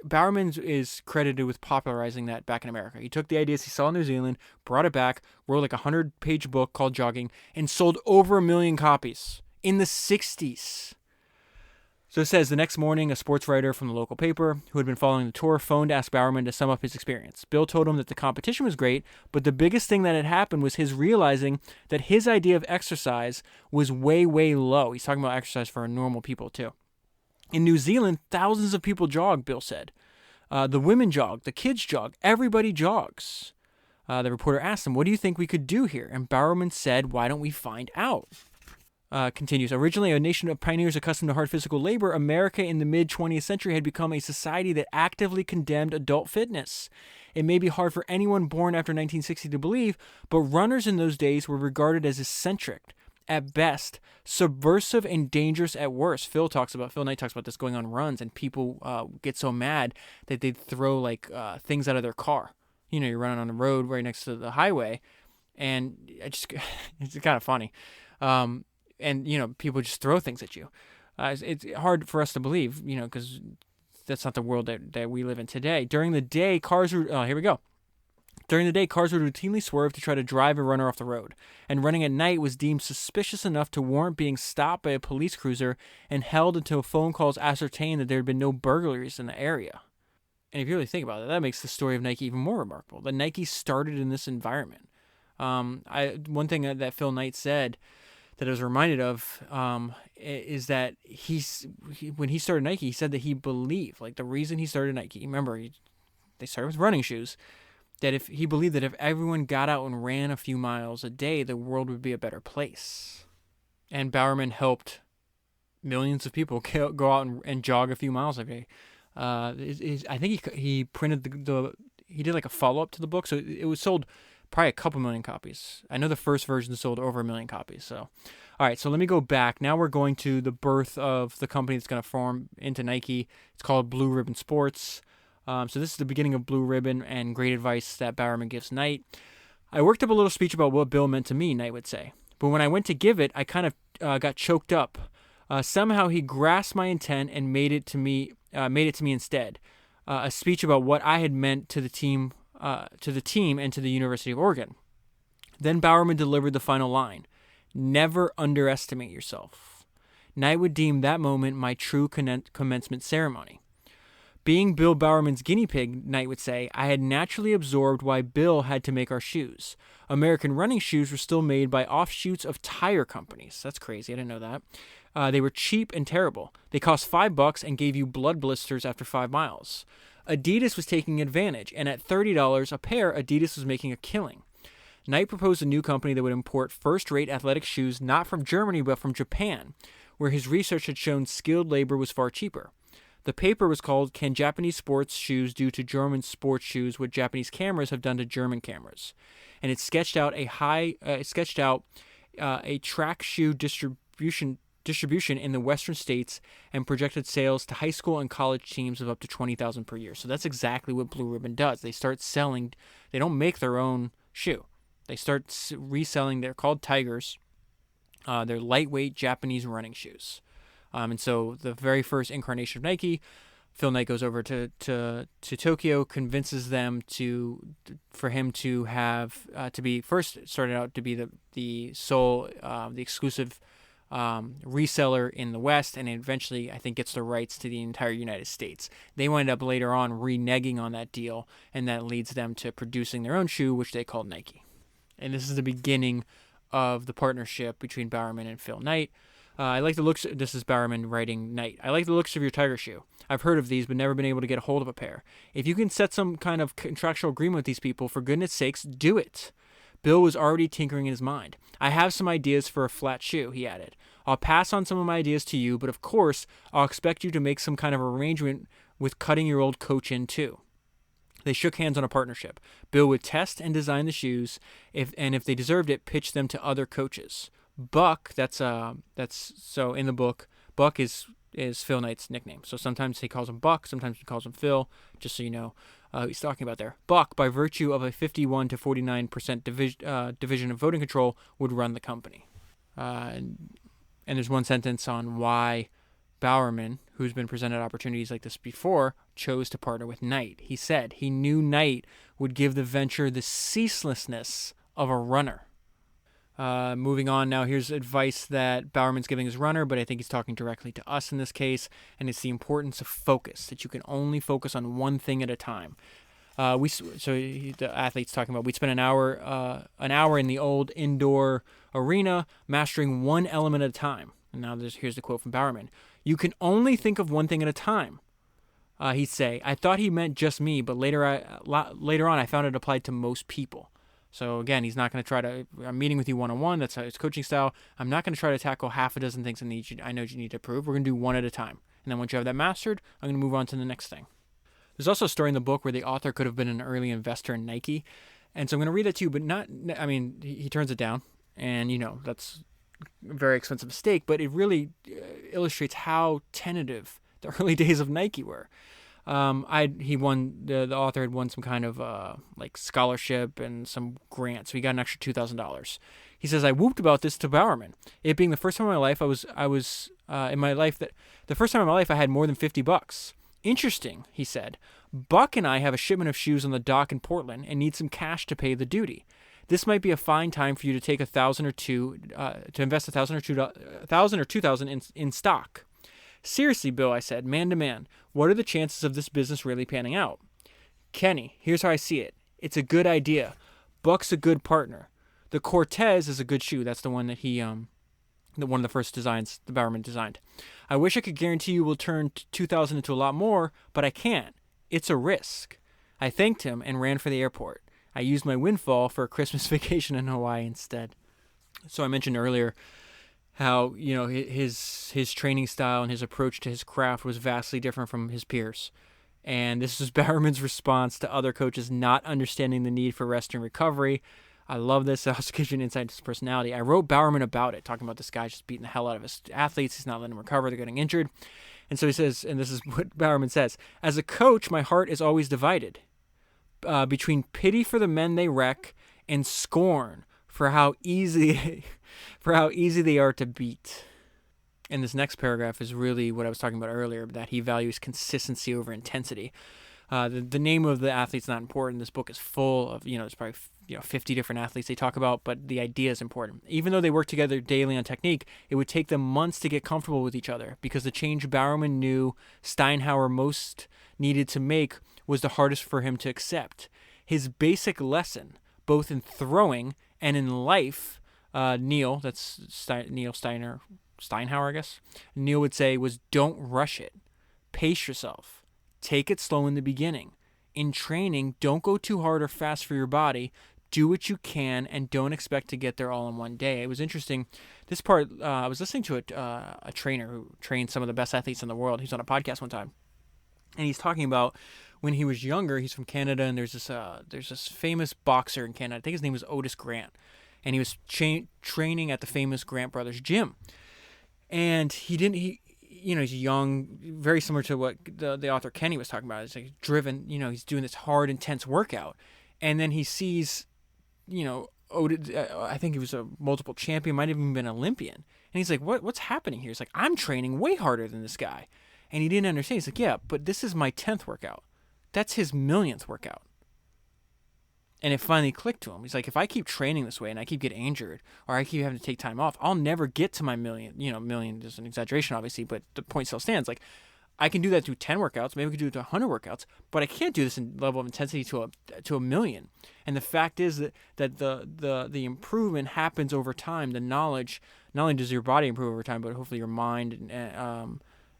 Bowerman is credited with popularizing that back in America. He took the ideas he saw in New Zealand, brought it back, wrote like a 100-page book called Jogging, and sold over 1 million copies in the 60s. So it says, the next morning, a sports writer from the local paper who had been following the tour phoned to ask Bowerman to sum up his experience. Bill told him that the competition was great, but the biggest thing that had happened was his realizing that his idea of exercise was way, way low. He's talking about exercise for normal people, too. In New Zealand, thousands of people jog, Bill said. The women jog, the kids jog, everybody jogs. The reporter asked him, what do you think we could do here? And Bowerman said, why don't we find out? Continues, originally a nation of pioneers accustomed to hard physical labor, America in the mid-20th century had become a society that actively condemned adult fitness. It may be hard for anyone born after 1960 to believe, but runners in those days were regarded as eccentric at best, subversive and dangerous at worst. Phil Knight talks about this going on runs, and people get so mad that they'd throw things out of their car. You're running on the road right next to the highway, and it's kind of funny. And, people just throw things at you. It's hard for us to believe, because that's not the world that we live in today. During the day, cars would routinely swerve to try to drive a runner off the road. And running at night was deemed suspicious enough to warrant being stopped by a police cruiser and held until phone calls ascertained that there had been no burglaries in the area. And if you really think about it, that makes the story of Nike even more remarkable. That Nike started in this environment. One thing that Phil Knight said that I was reminded of is that when he started Nike, he said that he believed, like the reason he started Nike, remember, they started with running shoes, that if he believed that if everyone got out and ran a few miles a day, the world would be a better place. And Bowerman helped millions of people go out and jog a few miles every day. I think he printed he did like a follow-up to the book, so it was sold probably a couple million copies. I know the first version sold over 1 million copies. So, all right, so let me go back. Now we're going to the birth of the company that's going to form into Nike. It's called Blue Ribbon Sports. So this is the beginning of Blue Ribbon and great advice that Bowerman gives Knight. I worked up a little speech about what Bill meant to me, Knight would say. But when I went to give it, I kind of got choked up. Somehow he grasped my intent and made it to me instead. A speech about what I had meant to the team and to the University of Oregon. Then Bowerman delivered the final line: "Never underestimate yourself." Knight would deem that moment my true commencement ceremony. Being Bill Bowerman's guinea pig, Knight would say, I had naturally absorbed why Bill had to make our shoes. American running shoes were still made by offshoots of tire companies. That's crazy. I didn't know that. They were cheap and terrible. They cost $5 and gave you blood blisters after 5 miles. Adidas was taking advantage, and at $30 a pair, Adidas was making a killing. Knight proposed a new company that would import first-rate athletic shoes not from Germany but from Japan, where his research had shown skilled labor was far cheaper. The paper was called "Can Japanese Sports Shoes Do to German Sports Shoes What Japanese Cameras Have Done to German Cameras?" And it sketched out a track shoe distribution in the western states and projected sales to high school and college teams of up to 20,000 per year. So that's exactly what Blue Ribbon does. They start selling. They don't make their own shoe. They start reselling. They're called Tigers. They're lightweight Japanese running shoes. And so the very first incarnation of Nike, Phil Knight goes over to Tokyo, convinces them for him to have to be first started out to be the sole the exclusive reseller in the West, and eventually I think gets the rights to the entire United States. They wind up later on reneging on that deal, and that leads them to producing their own shoe, which they called Nike. And this is the beginning of the partnership between Bowerman and Phil Knight. I like the looks. This is Bowerman writing Knight. I like the looks of your tiger shoe. I've heard of these, but never been able to get a hold of a pair. If you can set some kind of contractual agreement with these people, for goodness sakes, do it. Bill was already tinkering in his mind. I have some ideas for a flat shoe, he added. I'll pass on some of my ideas to you, but of course, I'll expect you to make some kind of arrangement with cutting your old coach in too. They shook hands on a partnership. Bill would test and design the shoes, if they deserved it, pitch them to other coaches. Buck, that's so in the book, Buck is Phil Knight's nickname. So sometimes he calls him Buck, sometimes he calls him Phil, just so you know he's talking about there. Buck, by virtue of a 51 to 49% division of voting control, would run the company. And there's one sentence on why Bowerman, who's been presented opportunities like this before, chose to partner with Knight. He said he knew Knight would give the venture the ceaselessness of a runner. Moving on now, here's advice that Bowerman's giving his runner, but I think he's talking directly to us in this case, and it's the importance of focus, that you can only focus on one thing at a time. The athlete's talking about, we'd spend an hour in the old indoor arena mastering one element at a time. And now here's the quote from Bowerman. You can only think of one thing at a time. He'd say, I thought he meant just me, but later on I found it applied to most people. So again, he's not going to try to, I'm meeting with you one-on-one, that's his coaching style. I'm not going to try to tackle half a dozen things I know you need to prove. We're going to do one at a time. And then once you have that mastered, I'm going to move on to the next thing. There's also a story in the book where the author could have been an early investor in Nike. And so I'm going to read that to you, but he turns it down. And, that's a very expensive mistake, but it really illustrates how tentative the early days of Nike were. The author had won some kind of scholarship and some grant, so he got an extra $2,000. He says, I whooped about this to Bowerman. It being the first time in my life the first time in my life I had more than $50. Interesting, he said. Buck and I have a shipment of shoes on the dock in Portland and need some cash to pay the duty. This might be a fine time for you to take $1,000 or $2,000 to invest $1,000 or $2,000 in stock. Seriously, Bill, I said, man to man, what are the chances of this business really panning out? Kenny, here's how I see it. It's a good idea. Buck's a good partner. The Cortez is a good shoe. That's the one that he one of the first designs the Bowerman designed. I wish I could guarantee you will turn 2000 into a lot more, but I can't. It's a risk. I thanked him and ran for the airport. I used my windfall for a Christmas vacation in Hawaii instead. So I mentioned earlier how, his training style and his approach to his craft was vastly different from his peers. And this was Bowerman's response to other coaches not understanding the need for rest and recovery. I love this. It also gives you an insight into his personality. I wrote Bowerman about it, talking about this guy just beating the hell out of his athletes. He's not letting them recover. They're getting injured. And so he says, and this is what Bowerman says, as a coach, my heart is always divided between pity for the men they wreck and scorn for how easy they are to beat. And this next paragraph is really what I was talking about earlier, that he values consistency over intensity. The name of the athlete's not important. This book is full of, there's probably 50 different athletes they talk about, but the idea is important. Even though they work together daily on technique, it would take them months to get comfortable with each other, because the change Bowerman knew Steinhauer most needed to make was the hardest for him to accept. His basic lesson, both in throwing and in life, Neil, that's Neil Steinhauer, I guess, Neil would say, was don't rush it. Pace yourself. Take it slow in the beginning. In training, don't go too hard or fast for your body. Do what you can and don't expect to get there all in one day. It was interesting. This part, I was listening to a trainer who trained some of the best athletes in the world. He was on a podcast one time. And he's talking about when he was younger. He's from Canada, and there's this famous boxer in Canada. I think his name was Otis Grant. And he was training at the famous Grant Brothers gym. And he's young, very similar to what the author Kenny was talking about. It's like driven, he's doing this hard, intense workout. And then he sees, Otis, I think he was a multiple champion, might have even been an Olympian. And he's like, what's happening here? He's like, I'm training way harder than this guy. And he didn't understand. He's like, yeah, but this is my 10th workout. That's his 1,000,000th workout. And it finally clicked to him. He's like, if I keep training this way and I keep getting injured or I keep having to take time off, I'll never get to my 1,000,000. 1,000,000 is an exaggeration, obviously, but the point still stands. Like, I can do that through 10 workouts. Maybe we could do it to 100 workouts, but I can't do this in level of intensity to a 1,000,000. And the fact is that the improvement happens over time. The knowledge, not only does your body improve over time, but hopefully your mind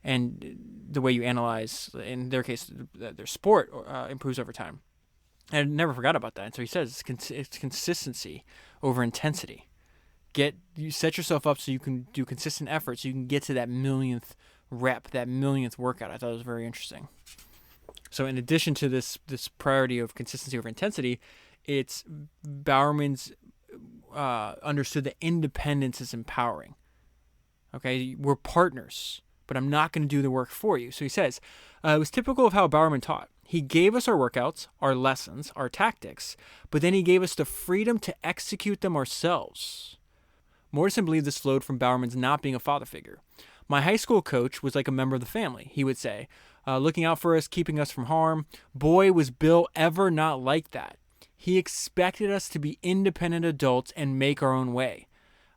and the way you analyze, in their case, their sport improves over time. I never forgot about that. And so he says it's consistency over intensity. You set yourself up so you can do consistent effort, so you can get to that 1,000,000th rep, that 1,000,000th workout. I thought it was very interesting. So in addition to this priority of consistency over intensity, it's Bowerman's understood that independence is empowering. Okay, we're partners, but I'm not going to do the work for you. So he says, it was typical of how Bowerman taught. He gave us our workouts, our lessons, our tactics, but then he gave us the freedom to execute them ourselves. Morrison believed this flowed from Bowerman's not being a father figure. My high school coach was like a member of the family, he would say, looking out for us, keeping us from harm. Boy, was Bill ever not like that. He expected us to be independent adults and make our own way.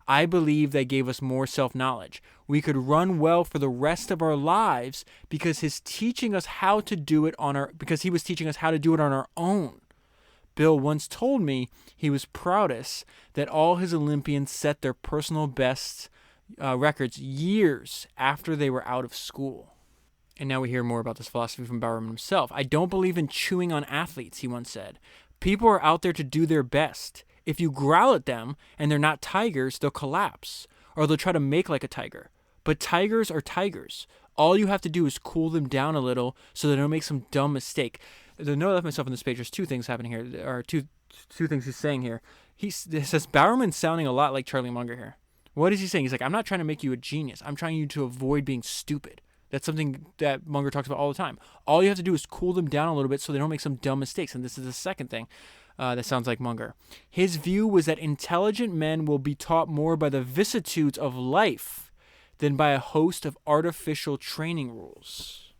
I believe that gave us more self-knowledge. We could run well for the rest of our lives because he was teaching us how to do it on our own. Bill once told me he was proudest that all his Olympians set their personal best records years after they were out of school. And now we hear more about this philosophy from Bowerman himself. I don't believe in chewing on athletes, he once said. People are out there to do their best. If you growl at them and they're not tigers, they'll collapse, or they'll try to make like a tiger. But tigers are tigers. All you have to do is cool them down a little so they don't make some dumb mistake. The note I left myself on this page, there's two things happening here, or two things he's saying here. He says Bowerman's sounding a lot like Charlie Munger here. What is he saying? He's like, I'm not trying to make you a genius. I'm trying you to avoid being stupid. That's something that Munger talks about all the time. All you have to do is cool them down a little bit so they don't make some dumb mistakes. And this is the second thing. That sounds like Munger. His view was that intelligent men will be taught more by the vicissitudes of life than by a host of artificial training rules.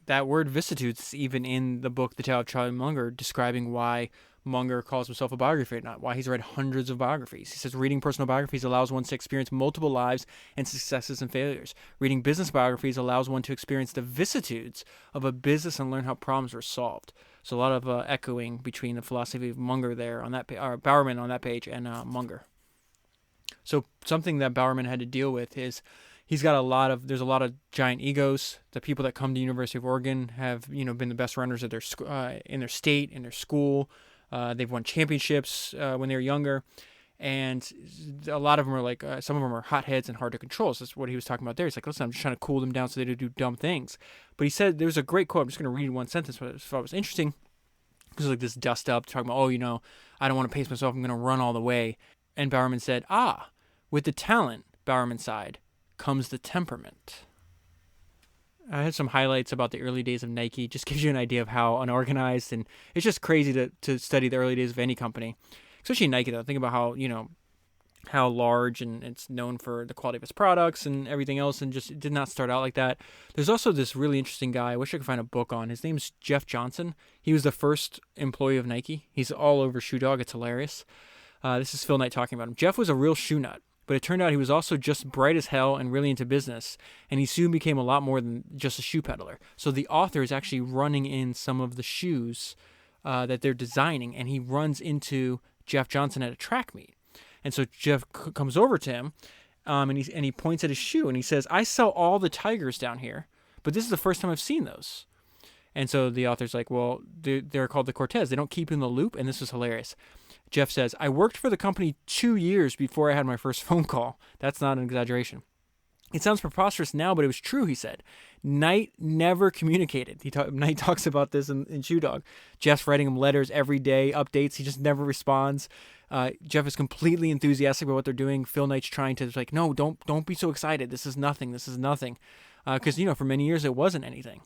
That word vicissitudes is even in the book, The Tale of Charlie Munger, describing why Munger calls himself a biographer, not why he's read hundreds of biographies. He says reading personal biographies allows one to experience multiple lives and successes and failures. Reading business biographies allows one to experience the vicissitudes of a business and learn how problems were solved. So a lot of echoing between the philosophy of Munger there on that or Bowerman on that page and Munger. So something that Bowerman had to deal with is there's a lot of giant egos. The people that come to University of Oregon have, been the best runners of their in their state, in their school. They've won championships when they were younger. And a lot of them are like, some of them are hotheads and hard to control. So that's what he was talking about there. He's like, listen, I'm just trying to cool them down so they don't do dumb things. But he said, there was a great quote. I'm just going to read one sentence, but I thought it was interesting. Because like this dust up, talking about, I don't want to pace myself. I'm going to run all the way. And Bowerman said, with the talent, Bowerman sighed, comes the temperament. I had some highlights about the early days of Nike. Just gives you an idea of how unorganized, and it's just crazy to study the early days of any company. Especially Nike, though. Think about how large and it's known for the quality of its products and everything else, and just it did not start out like that. There's also this really interesting guy. I wish I could find a book on. His name's Jeff Johnson. He was the first employee of Nike. He's all over Shoe Dog. It's hilarious. This is Phil Knight talking about him. Jeff was a real shoe nut, but it turned out he was also just bright as hell and really into business, and he soon became a lot more than just a shoe peddler. So the author is actually running in some of the shoes that they're designing, and he runs into Jeff Johnson at a track meet. And so Jeff comes over to him, and he points at his shoe, and he says, I sell all the Tigers down here, but this is the first time I've seen those. And so the author's like, well, they're called the Cortez. They don't keep you in the loop, and this is hilarious. Jeff says, I worked for the company 2 years before I had my first phone call. That's not an exaggeration. It sounds preposterous now, but it was true, he said. Knight never communicated. Knight talks about this in Shoe Dog. Jeff's writing him letters every day, updates. He just never responds. Jeff is completely enthusiastic about what they're doing. Phil Knight's trying to like, no, don't be so excited. This is nothing. Because, for many years it wasn't anything.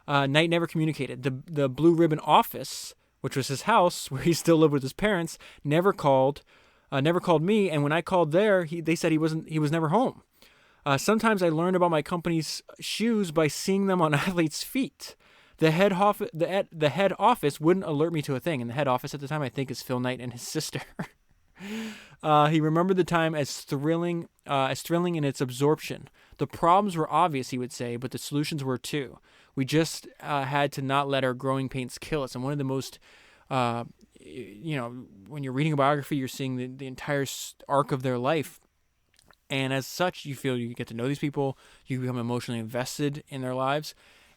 Knight never communicated. The Blue Ribbon office, which was his house where he still lived with his parents, never called me. And when I called there, they said he was never home. Sometimes I learned about my company's shoes by seeing them on athletes' feet. The head office wouldn't alert me to a thing, and the head office at the time I think is Phil Knight and his sister. He remembered the time as thrilling in its absorption. The problems were obvious, he would say, but the solutions were too. We just had to not let our growing pains kill us. And one of the most, when you're reading a biography, you're seeing the entire arc of their life. And as such, you feel you get to know these people, you become emotionally invested in their lives.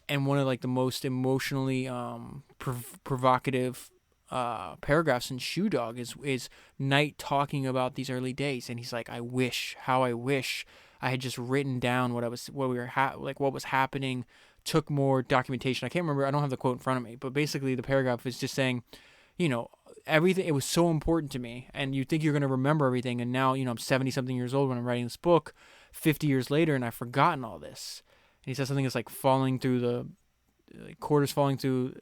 And one of like the most emotionally provocative paragraphs in Shoe Dog is Knight talking about these early days, and he's like, I wish I had just written down what was happening, took more documentation. I can't remember. I don't have the quote in front of me, but basically the paragraph is just saying, everything, it was so important to me, and you think you're going to remember everything, and now, I'm 70-something years old when I'm writing this book, 50 years later, and I've forgotten all this. And he says something that's like quarters falling through,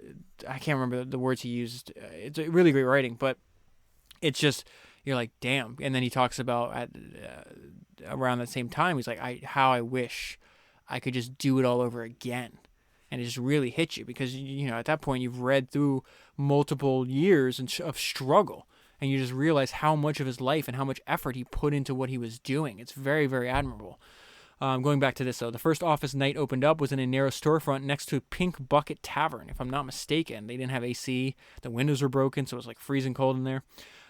I can't remember the words he used. It's a really great writing, but it's just, you're like, damn. And then he talks about around that same time, he's like, how I wish I could just do it all over again. And it just really hits you because, at that point you've read through multiple years of struggle, and you just realize how much of his life and how much effort he put into what he was doing. It's very, very admirable. Going back to this, though, the first office Knight opened up was in a narrow storefront next to Pink Bucket Tavern, if I'm not mistaken. They didn't have AC. The windows were broken, so it was like freezing cold in there.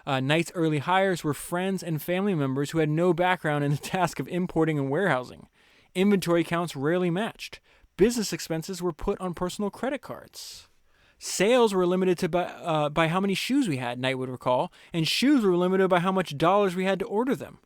Knight's early hires were friends and family members who had no background in the task of importing and warehousing. Inventory counts rarely matched. Business expenses were put on personal credit cards. Sales were limited to by how many shoes we had, Knight would recall, and shoes were limited by how much dollars we had to order them.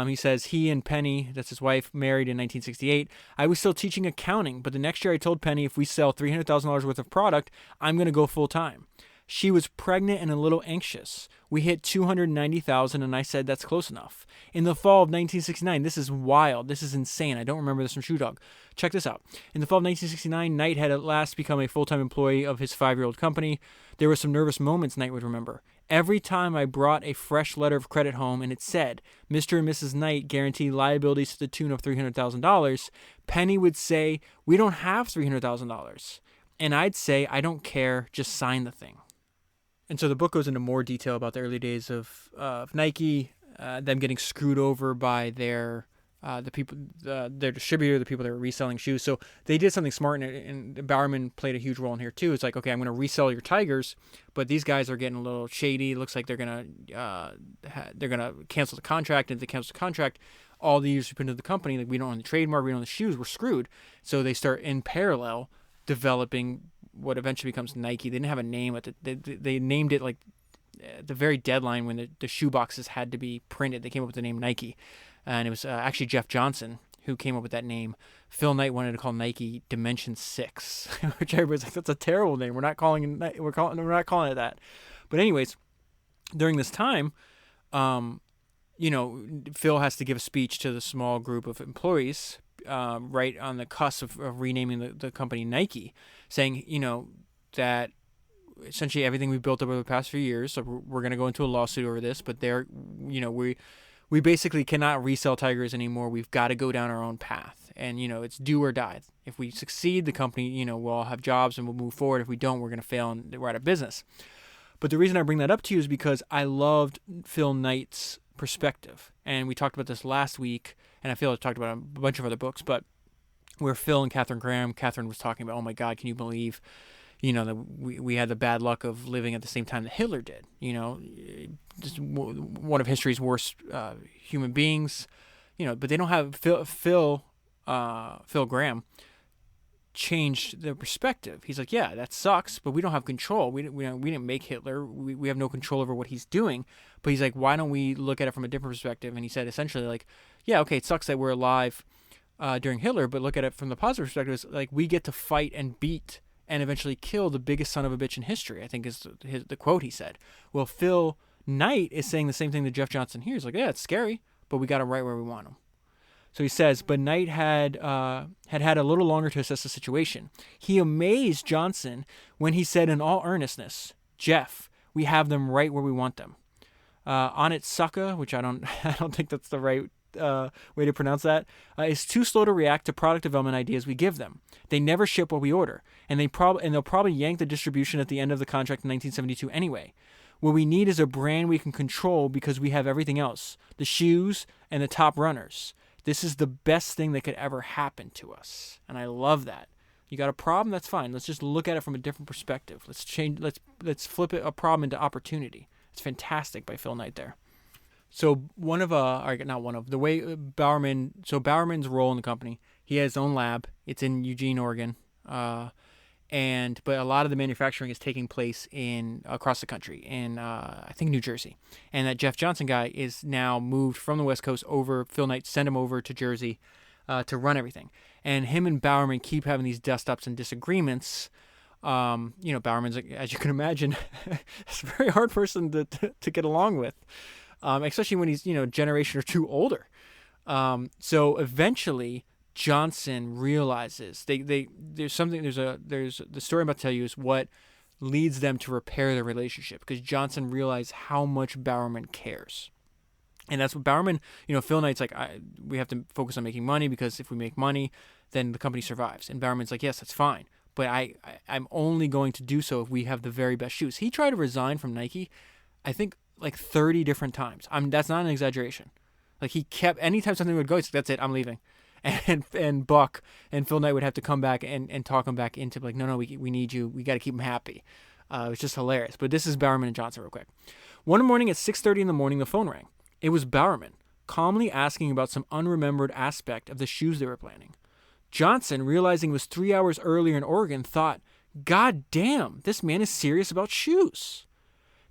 He says he and Penny, that's his wife, married in 1968. I was still teaching accounting, but the next year I told Penny if we sell $300,000 worth of product, I'm going to go full time. She was pregnant and a little anxious. We hit $290,000, and I said that's close enough. In the fall of 1969, this is wild. This is insane. I don't remember this from Shoe Dog. Check this out. In the fall of 1969, Knight had at last become a full-time employee of his 5-year-old company. There were some nervous moments, Knight would remember. Every time I brought a fresh letter of credit home and it said, Mr. and Mrs. Knight guarantee liabilities to the tune of $300,000, Penny would say, we don't have $300,000. And I'd say, I don't care, just sign the thing. And so the book goes into more detail about the early days of Nike, them getting screwed over by their their distributor, the people that were reselling shoes. So they did something smart, and Bowerman played a huge role in here too. It's like, okay, I'm going to resell your Tigers, but these guys are getting a little shady. It looks like they're gonna cancel the contract, and if they cancel the contract, all the users into the company, like, we don't own the trademark, we don't own the shoes, we're screwed. So they start in parallel developing what eventually becomes Nike. They didn't have a name at they named it like at the very deadline when the shoe boxes had to be printed. They came up with the name Nike. And it was actually Jeff Johnson who came up with that name. Phil Knight wanted to call Nike Dimension 6, which everybody's like, that's a terrible name. We're not calling it that. But anyways, during this time, Phil has to give a speech to the small group of employees right on the cusp of renaming the company Nike, saying, that essentially everything we've built up over the past few years, so we're going to go into a lawsuit over this, but we basically cannot resell Tigers anymore. We've got to go down our own path. And, it's do or die. If we succeed, the company, we'll all have jobs and we'll move forward. If we don't, we're going to fail and we're out of business. But the reason I bring that up to you is because I loved Phil Knight's perspective. And we talked about this last week, and I feel I talked about a bunch of other books, but where Phil and Catherine was talking about, oh my God, can you believe that we had the bad luck of living at the same time that Hitler did, just one of history's worst human beings, but they don't have Phil Graham changed their perspective. He's like, yeah, that sucks, but we don't have control. We didn't make Hitler. We have no control over what he's doing. But he's like, why don't we look at it from a different perspective? And he said essentially like, yeah, okay, it sucks that we're alive during Hitler, but look at it from the positive perspective. It's like we get to fight and beat and eventually kill the biggest son of a bitch in history, I think is the quote he said. Well, Phil Knight is saying the same thing to Jeff Johnson here. He's like, yeah, it's scary, but we got him right where we want him. So he says, but Knight had a little longer to assess the situation. He amazed Johnson when he said in all earnestness, Jeff, we have them right where we want them. Onitsuka, which I don't think that's the right way to pronounce that, is too slow to react to product development ideas we give them. They never ship what we order, and they'll probably yank the distribution at the end of the contract in 1972 anyway. What we need is a brand we can control because we have everything else, the shoes and the top runners. This is the best thing that could ever happen to us, and I love that. You got a problem? That's fine. Let's just look at it from a different perspective. Let's flip a problem into opportunity. It's fantastic by Phil Knight there. So Bowerman's role in the company, he has his own lab. It's in Eugene, Oregon. But a lot of the manufacturing is taking place across the country in, I think, New Jersey. And that Jeff Johnson guy is now moved from the West Coast over. Phil Knight sent him over to Jersey to run everything. And him and Bowerman keep having these dust-ups and disagreements. Bowerman's, as you can imagine, it's a very hard person to get along with. Especially when he's, a generation or two older. So eventually Johnson realizes there's the story I'm about to tell you is what leads them to repair their relationship, because Johnson realized how much Bowerman cares. And that's what Bowerman, Phil Knight's like, we have to focus on making money, because if we make money, then the company survives. And Bowerman's like, yes, that's fine, but I'm only going to do so if we have the very best shoes. He tried to resign from Nike, I think, like 30 different times. That's not an exaggeration. Like, he kept, anytime something would go, he's like, that's it, I'm leaving. And Buck and Phil Knight would have to come back and talk him back into, like, no, we need you. We got to keep him happy. It was just hilarious. But this is Bowerman and Johnson real quick. One morning at 6:30 in the morning, the phone rang. It was Bowerman, calmly asking about some unremembered aspect of the shoes they were planning. Johnson, realizing it was 3 hours earlier in Oregon, thought, God damn, this man is serious about shoes.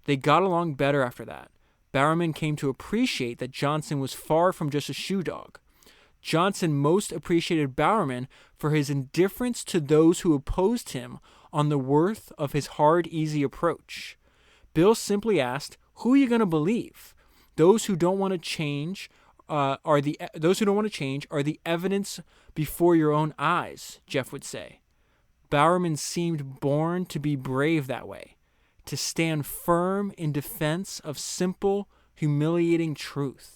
They got along better after that. Bowerman came to appreciate that Johnson was far from just a shoe dog. Johnson most appreciated Bowerman for his indifference to those who opposed him on the worth of his hard, easy approach. Bill simply asked, "Who are you going to believe? Those who don't want to change are the evidence before your own eyes," Jeff would say. Bowerman seemed born to be brave that way, to stand firm in defense of simple, humiliating truth.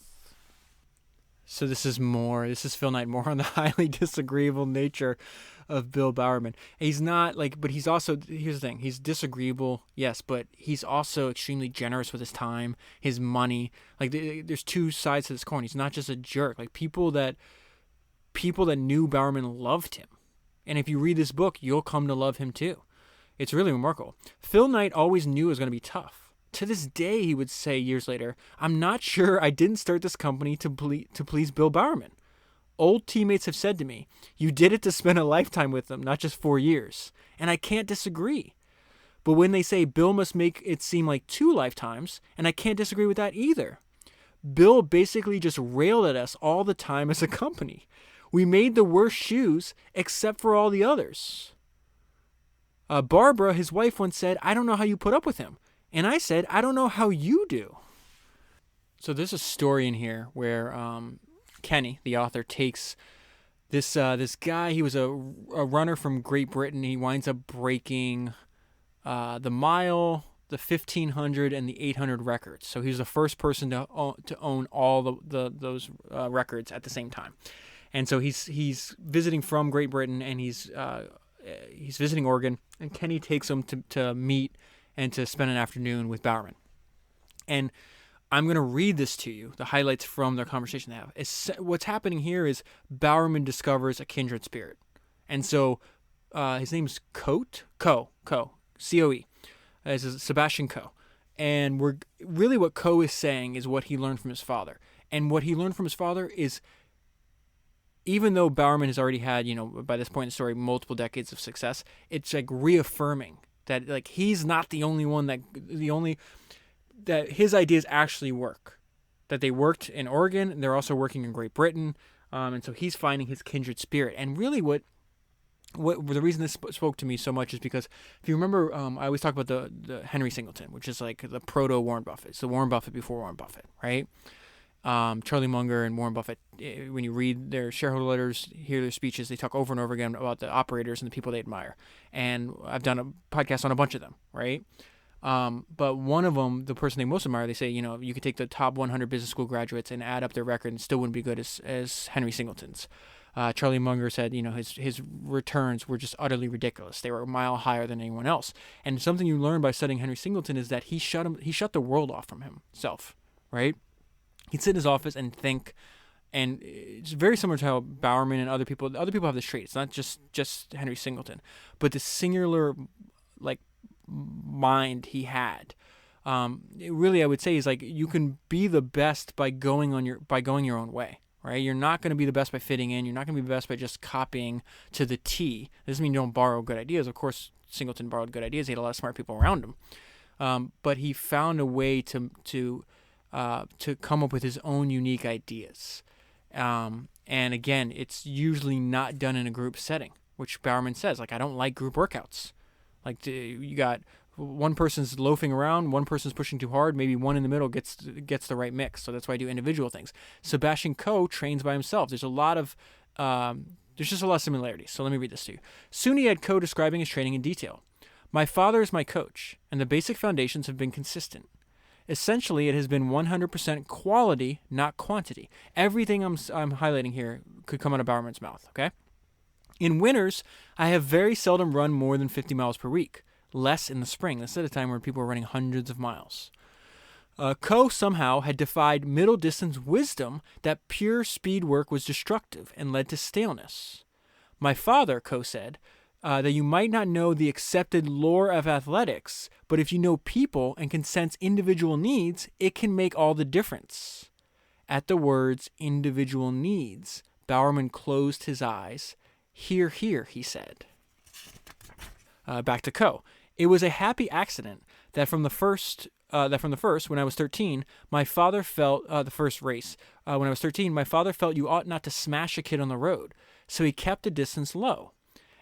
So this is Phil Knight more on the highly disagreeable nature of Bill Bowerman. He's not like, but he's also, here's the thing, he's disagreeable, yes, but he's also extremely generous with his time, his money. Like there's two sides to this coin. He's not just a jerk. Like people that knew Bowerman loved him. And if you read this book, you'll come to love him too. It's really remarkable. Phil Knight always knew it was going to be tough. To this day, he would say years later, "I'm not sure I didn't start this company to please Bill Bowerman. Old teammates have said to me, you did it to spend a lifetime with them, not just 4 years. And I can't disagree. But when they say Bill must make it seem like 2 lifetimes, and I can't disagree with that either. Bill basically just railed at us all the time as a company. We made the worst shoes except for all the others." Barbara, his wife, once said, "I don't know how you put up with him." And I said, "I don't know how you do." So there's a story in here where Kenny, the author, takes this guy. He was a runner from Great Britain. He winds up breaking the mile, the 1500, and the 800 records. So he was the first person to own all those records at the same time. And so he's visiting from Great Britain, and he's visiting Oregon, and Kenny takes him to meet and to spend an afternoon with Bowerman. And I'm going to read this to you, the highlights from their conversation they have. What's happening here is Bowerman discovers a kindred spirit. And so his name's C-O-E. This is Sebastian Coe. And what Coe is saying is what he learned from his father. And what he learned from his father is, even though Bowerman has already had, by this point in the story, multiple decades of success, it's like reaffirming that like he's not the only one that his ideas actually work. That they worked in Oregon, and they're also working in Great Britain, and so he's finding his kindred spirit. And really, what the reason this spoke to me so much is because if you remember, I always talk about the Henry Singleton, which is like the proto Warren Buffett. It's the Warren Buffett before Warren Buffett, right? Charlie Munger and Warren Buffett, when you read their shareholder letters, hear their speeches, they talk over and over again about the operators and the people they admire. And I've done a podcast on a bunch of them, right? But one of them, the person they most admire, they say, you could take the top 100 business school graduates and add up their record and still wouldn't be good as Henry Singleton's. Charlie Munger said, his returns were just utterly ridiculous. They were a mile higher than anyone else. And something you learn by studying Henry Singleton is that he shut the world off from himself, right? He'd sit in his office and think, and it's very similar to how Bowerman and other people have this trait. It's not just Henry Singleton, but the singular, like, mind he had. Really, I would say is like you can be the best by going your own way, right? You're not going to be the best by fitting in. You're not going to be the best by just copying to the T. This doesn't mean you don't borrow good ideas. Of course, Singleton borrowed good ideas. He had a lot of smart people around him, but he found a way to come up with his own unique ideas. And again, it's usually not done in a group setting, which Bowerman says, like, I don't like group workouts. Like, you got one person's loafing around, one person's pushing too hard, maybe one in the middle gets the right mix. So that's why I do individual things. Sebastian Coe trains by himself. There's just a lot of similarities. So let me read this to you. Soon he had Coe describing his training in detail. "My father is my coach, and the basic foundations have been consistent. Essentially, it has been 100% quality, not quantity." Everything I'm highlighting here could come out of Bowerman's mouth, okay? "In winters, I have very seldom run more than 50 miles per week, less in the spring." This is at a time where people were running hundreds of miles. Coe somehow had defied middle distance wisdom that pure speed work was destructive and led to staleness. "My father," Coe said, that you might not know the accepted lore of athletics, but if you know people and can sense individual needs, it can make all the difference. At the words individual needs, Bowerman closed his eyes. "Hear, hear," he said. Back to Coe. "It was a happy accident that from the first, when I was 13, my father felt, the first race, when I was 13, my father felt you ought not to smash a kid on the road, so he kept the distance low.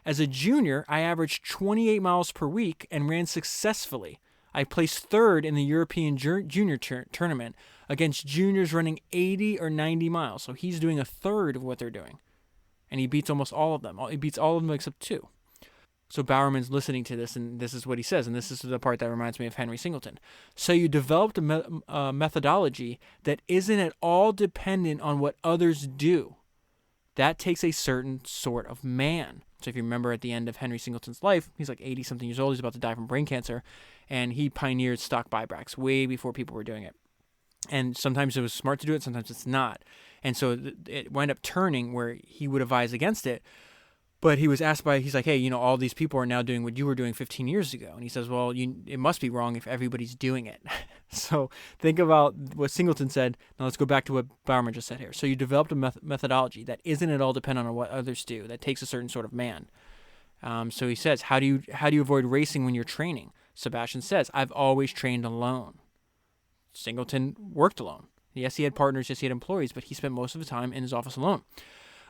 As a junior, I averaged 28 miles per week and ran successfully. I placed third in the European junior tournament against juniors running 80 or 90 miles. So he's doing a third of what they're doing. And he beats almost all of them. He beats all of them except 2. So Bowerman's listening to this, and this is what he says, and this is the part that reminds me of Henry Singleton. "So you developed a methodology that isn't at all dependent on what others do. That takes a certain sort of man. So if you remember at the end of Henry Singleton's life, he's like 80-something years old. He's about to die from brain cancer. And he pioneered stock buybacks way before people were doing it. And sometimes it was smart to do it, sometimes it's not. And so it wound up turning where he would advise against it. But he was asked he's like, hey, all these people are now doing what you were doing 15 years ago. And he says, well, it must be wrong if everybody's doing it. So think about what Singleton said. Now let's go back to what Bowerman just said here. So you developed a methodology that isn't at all dependent on what others do, that takes a certain sort of man. So he says, how do you avoid racing when you're training? Sebastian says, I've always trained alone. Singleton worked alone. Yes, he had partners. Yes, he had employees, but he spent most of the time in his office alone.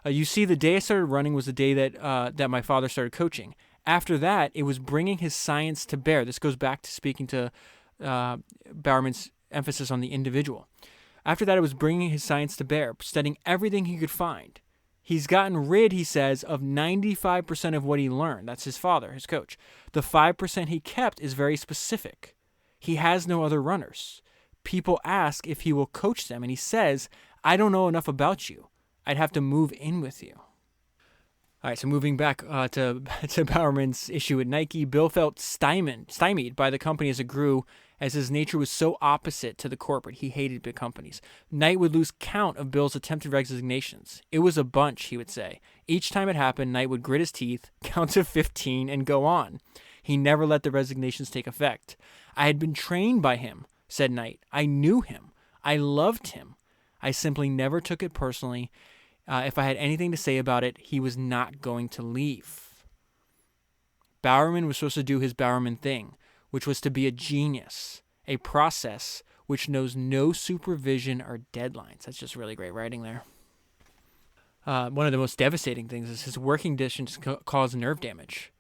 You see, the day I started running was the day that my father started coaching. After that, it was bringing his science to bear. This goes back to speaking to Bowerman's emphasis on the individual. After that, it was bringing his science to bear, studying everything he could find. He's gotten rid, he says, of 95% of what he learned. That's his father, his coach. The 5% he kept is very specific. He has no other runners. People ask if he will coach them, and he says, I don't know enough about you. I'd have to move in with you. All right, so moving back to Bowerman's issue at Nike, Bill felt stymied by the company as it grew, as his nature was so opposite to the corporate. He hated big companies. Knight would lose count of Bill's attempted resignations. It was a bunch, he would say. Each time it happened, Knight would grit his teeth, count to 15, and go on. He never let the resignations take effect. I had been trained by him, said Knight. I knew him. I loved him. I simply never took it personally. If I had anything to say about it, he was not going to leave. Bowerman was supposed to do his Bowerman thing, which was to be a genius, a process which knows no supervision or deadlines. That's just really great writing there. One of the most devastating things is his working conditions caused nerve damage.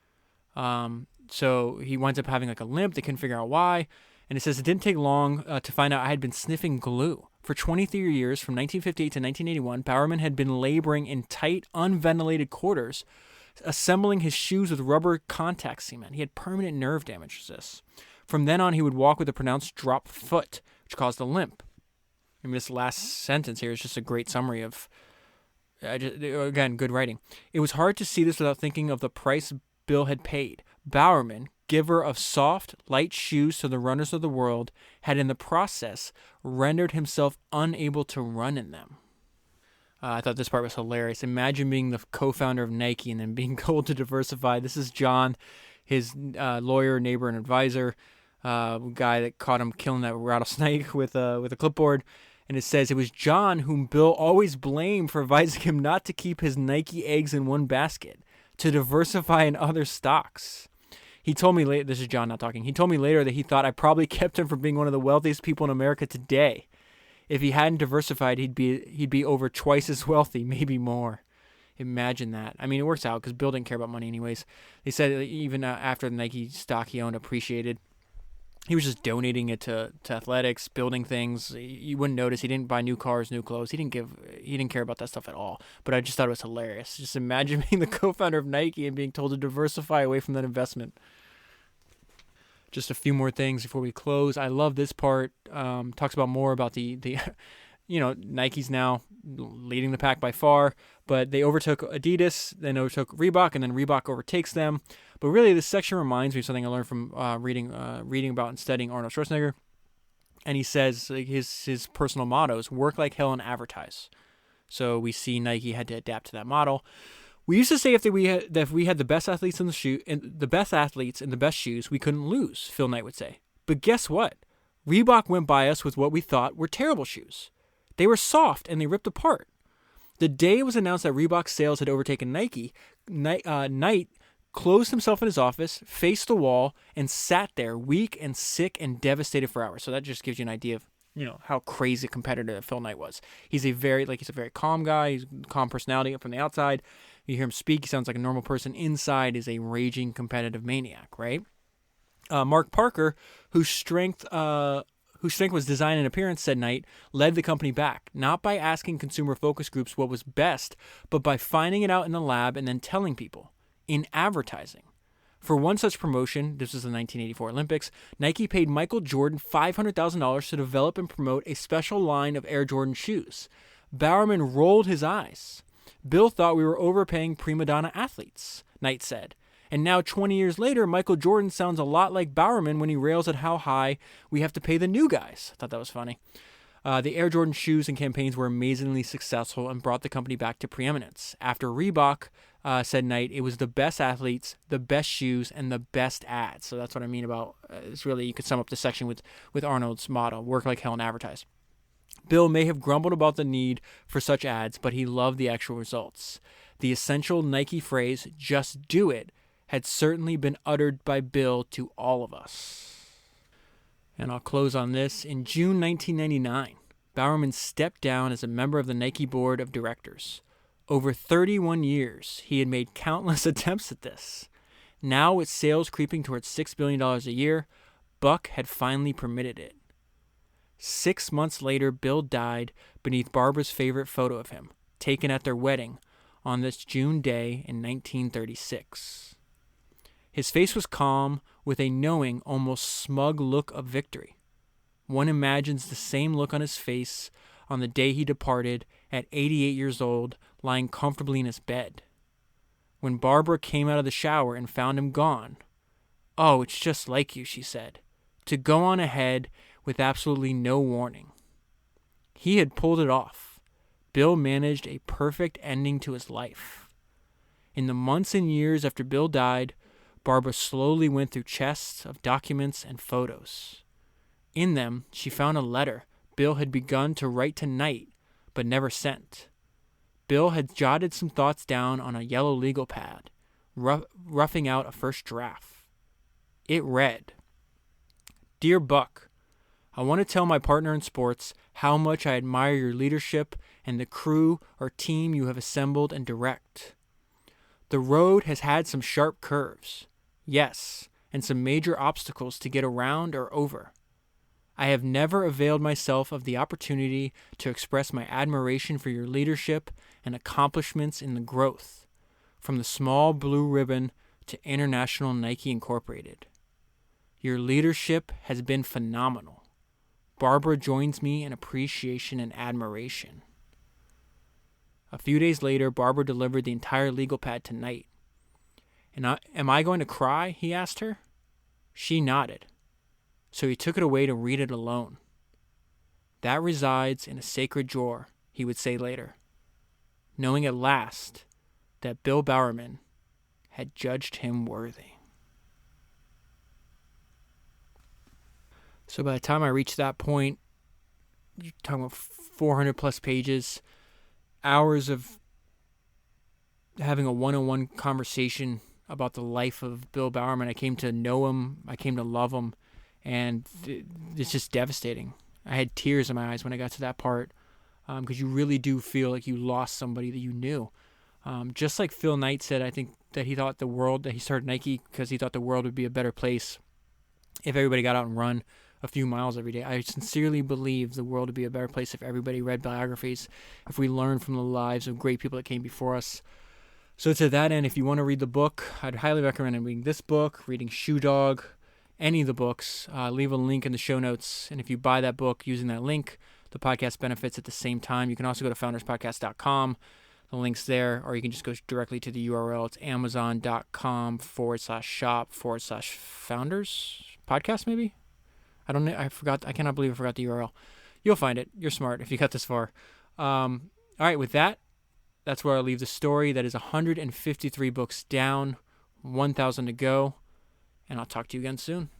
So he winds up having like a limp. They couldn't figure out why. And it says it didn't take long to find out I had been sniffing glue. For 23 years, from 1958 to 1981, Bowerman had been laboring in tight, unventilated quarters, assembling his shoes with rubber contact cement. He had permanent nerve damage to this. From then on, he would walk with a pronounced drop foot, which caused a limp. I mean, this last sentence here is just a great summary of, again, good writing. It was hard to see this without thinking of the price Bill had paid. Bowerman, giver of soft, light shoes to the runners of the world, had in the process rendered himself unable to run in them. I thought this part was hilarious. Imagine being the co-founder of Nike and then being told to diversify. This is John, his lawyer, neighbor, and advisor, guy that caught him killing that rattlesnake with a clipboard. And it says, it was John whom Bill always blamed for advising him not to keep his Nike eggs in one basket, to diversify in other stocks. He told me later, this is John not talking, he told me later that he thought I probably kept him from being one of the wealthiest people in America today. If he hadn't diversified, he'd be over twice as wealthy, maybe more. Imagine that. I mean, it works out because Bill didn't care about money anyways. They said even after the Nike stock he owned appreciated, he was just donating it to athletics, building things. You wouldn't notice. He didn't buy new cars, new clothes. He didn't care about that stuff at all. But I just thought it was hilarious. Just imagine being the co-founder of Nike and being told to diversify away from that investment. Just a few more things before we close. I love this part. Talks about more about the Nike's now leading the pack by far, but they overtook Adidas, then overtook Reebok, and then Reebok overtakes them. But really, this section reminds me of something I learned from reading about and studying Arnold Schwarzenegger. And he says like, his personal motto is work like hell and advertise. So we see Nike had to adapt to that model. We used to say if we had the best athletes in the best shoes, we couldn't lose, Phil Knight would say. But guess what? Reebok went by us with what we thought were terrible shoes. They were soft and they ripped apart. The day it was announced that Reebok's sales had overtaken Nike, Knight closed himself in his office, faced the wall, and sat there weak and sick and devastated for hours. So that just gives you an idea of how crazy competitive Phil Knight was. He's a very calm guy. He's a calm personality from the outside. You hear him speak, he sounds like a normal person. Inside is a raging competitive maniac, right? Mark Parker, whose strength was design and appearance, said Knight, led the company back, not by asking consumer focus groups what was best, but by finding it out in the lab and then telling people, in advertising. For one such promotion, this was the 1984 Olympics, Nike paid Michael Jordan $500,000 to develop and promote a special line of Air Jordan shoes. Bowerman rolled his eyes. Bill thought we were overpaying prima donna athletes. Knight said. And now 20 years later, Michael Jordan sounds a lot like Bowerman when he rails at how high we have to pay the new guys. I thought that was funny. The Air Jordan shoes and campaigns were amazingly successful and brought the company back to preeminence. After Reebok, said Knight, it was the best athletes, the best shoes, and the best ads. So that's what I mean about, it's really, you could sum up the section with Arnold's motto, work like hell and advertise. Bill may have grumbled about the need for such ads, but he loved the actual results. The essential Nike phrase, just do it, had certainly been uttered by Bill to all of us. And I'll close on this. In June 1999, Bowerman stepped down as a member of the Nike board of directors. Over 31 years, he had made countless attempts at this. Now, with sales creeping towards $6 billion a year, Buck had finally permitted it. 6 months later, Bill died beneath Barbara's favorite photo of him, taken at their wedding on this June day in 1936. His face was calm, with a knowing, almost smug look of victory. One imagines the same look on his face on the day he departed at 88 years old, lying comfortably in his bed. When Barbara came out of the shower and found him gone, "Oh, it's just like you," she said, "to go on ahead with absolutely no warning." He had pulled it off. Bill managed a perfect ending to his life. In the months and years after Bill died, Barbara slowly went through chests of documents and photos. In them, she found a letter Bill had begun to write to Knight, but never sent. Bill had jotted some thoughts down on a yellow legal pad, roughing out a first draft. It read, "Dear Buck, I want to tell my partner in sports how much I admire your leadership and the crew or team you have assembled and direct. The road has had some sharp curves, yes, and some major obstacles to get around or over. I have never availed myself of the opportunity to express my admiration for your leadership and accomplishments in the growth, from the small blue ribbon to International Nike Incorporated. Your leadership has been phenomenal. Barbara joins me in appreciation and admiration." A few days later, Barbara delivered the entire legal pad to Knight. Am I going to cry?" he asked her. She nodded. So he took it away to read it alone. "That resides in a sacred drawer," he would say later, knowing at last that Bill Bowerman had judged him worthy. So by the time I reached that point, you're talking about 400 plus pages, hours of having a one-on-one conversation about the life of Bill Bowerman. I came to know him. I came to love him. And it's just devastating. I had tears in my eyes when I got to that part, because you really do feel like you lost somebody that you knew. Just like Phil Knight said, I think that he thought that he started Nike because he thought the world would be a better place if everybody got out and run a few miles every day. I sincerely believe the world would be a better place if everybody read biographies, if we learned from the lives of great people that came before us. So to that end, if you want to read the book, I'd highly recommend reading this book, reading Shoe Dog, any of the books. Leave a link in the show notes. And if you buy that book using that link, the podcast benefits at the same time. You can also go to founderspodcast.com. The link's there, or you can just go directly to the URL. It's amazon.com/shop/founders podcast, maybe? I don't know. I cannot believe I forgot the URL. You'll find it. You're smart if you got this far. All right, with that, that's where I'll leave the story. That is 153 books down, 1,000 to go. And I'll talk to you again soon.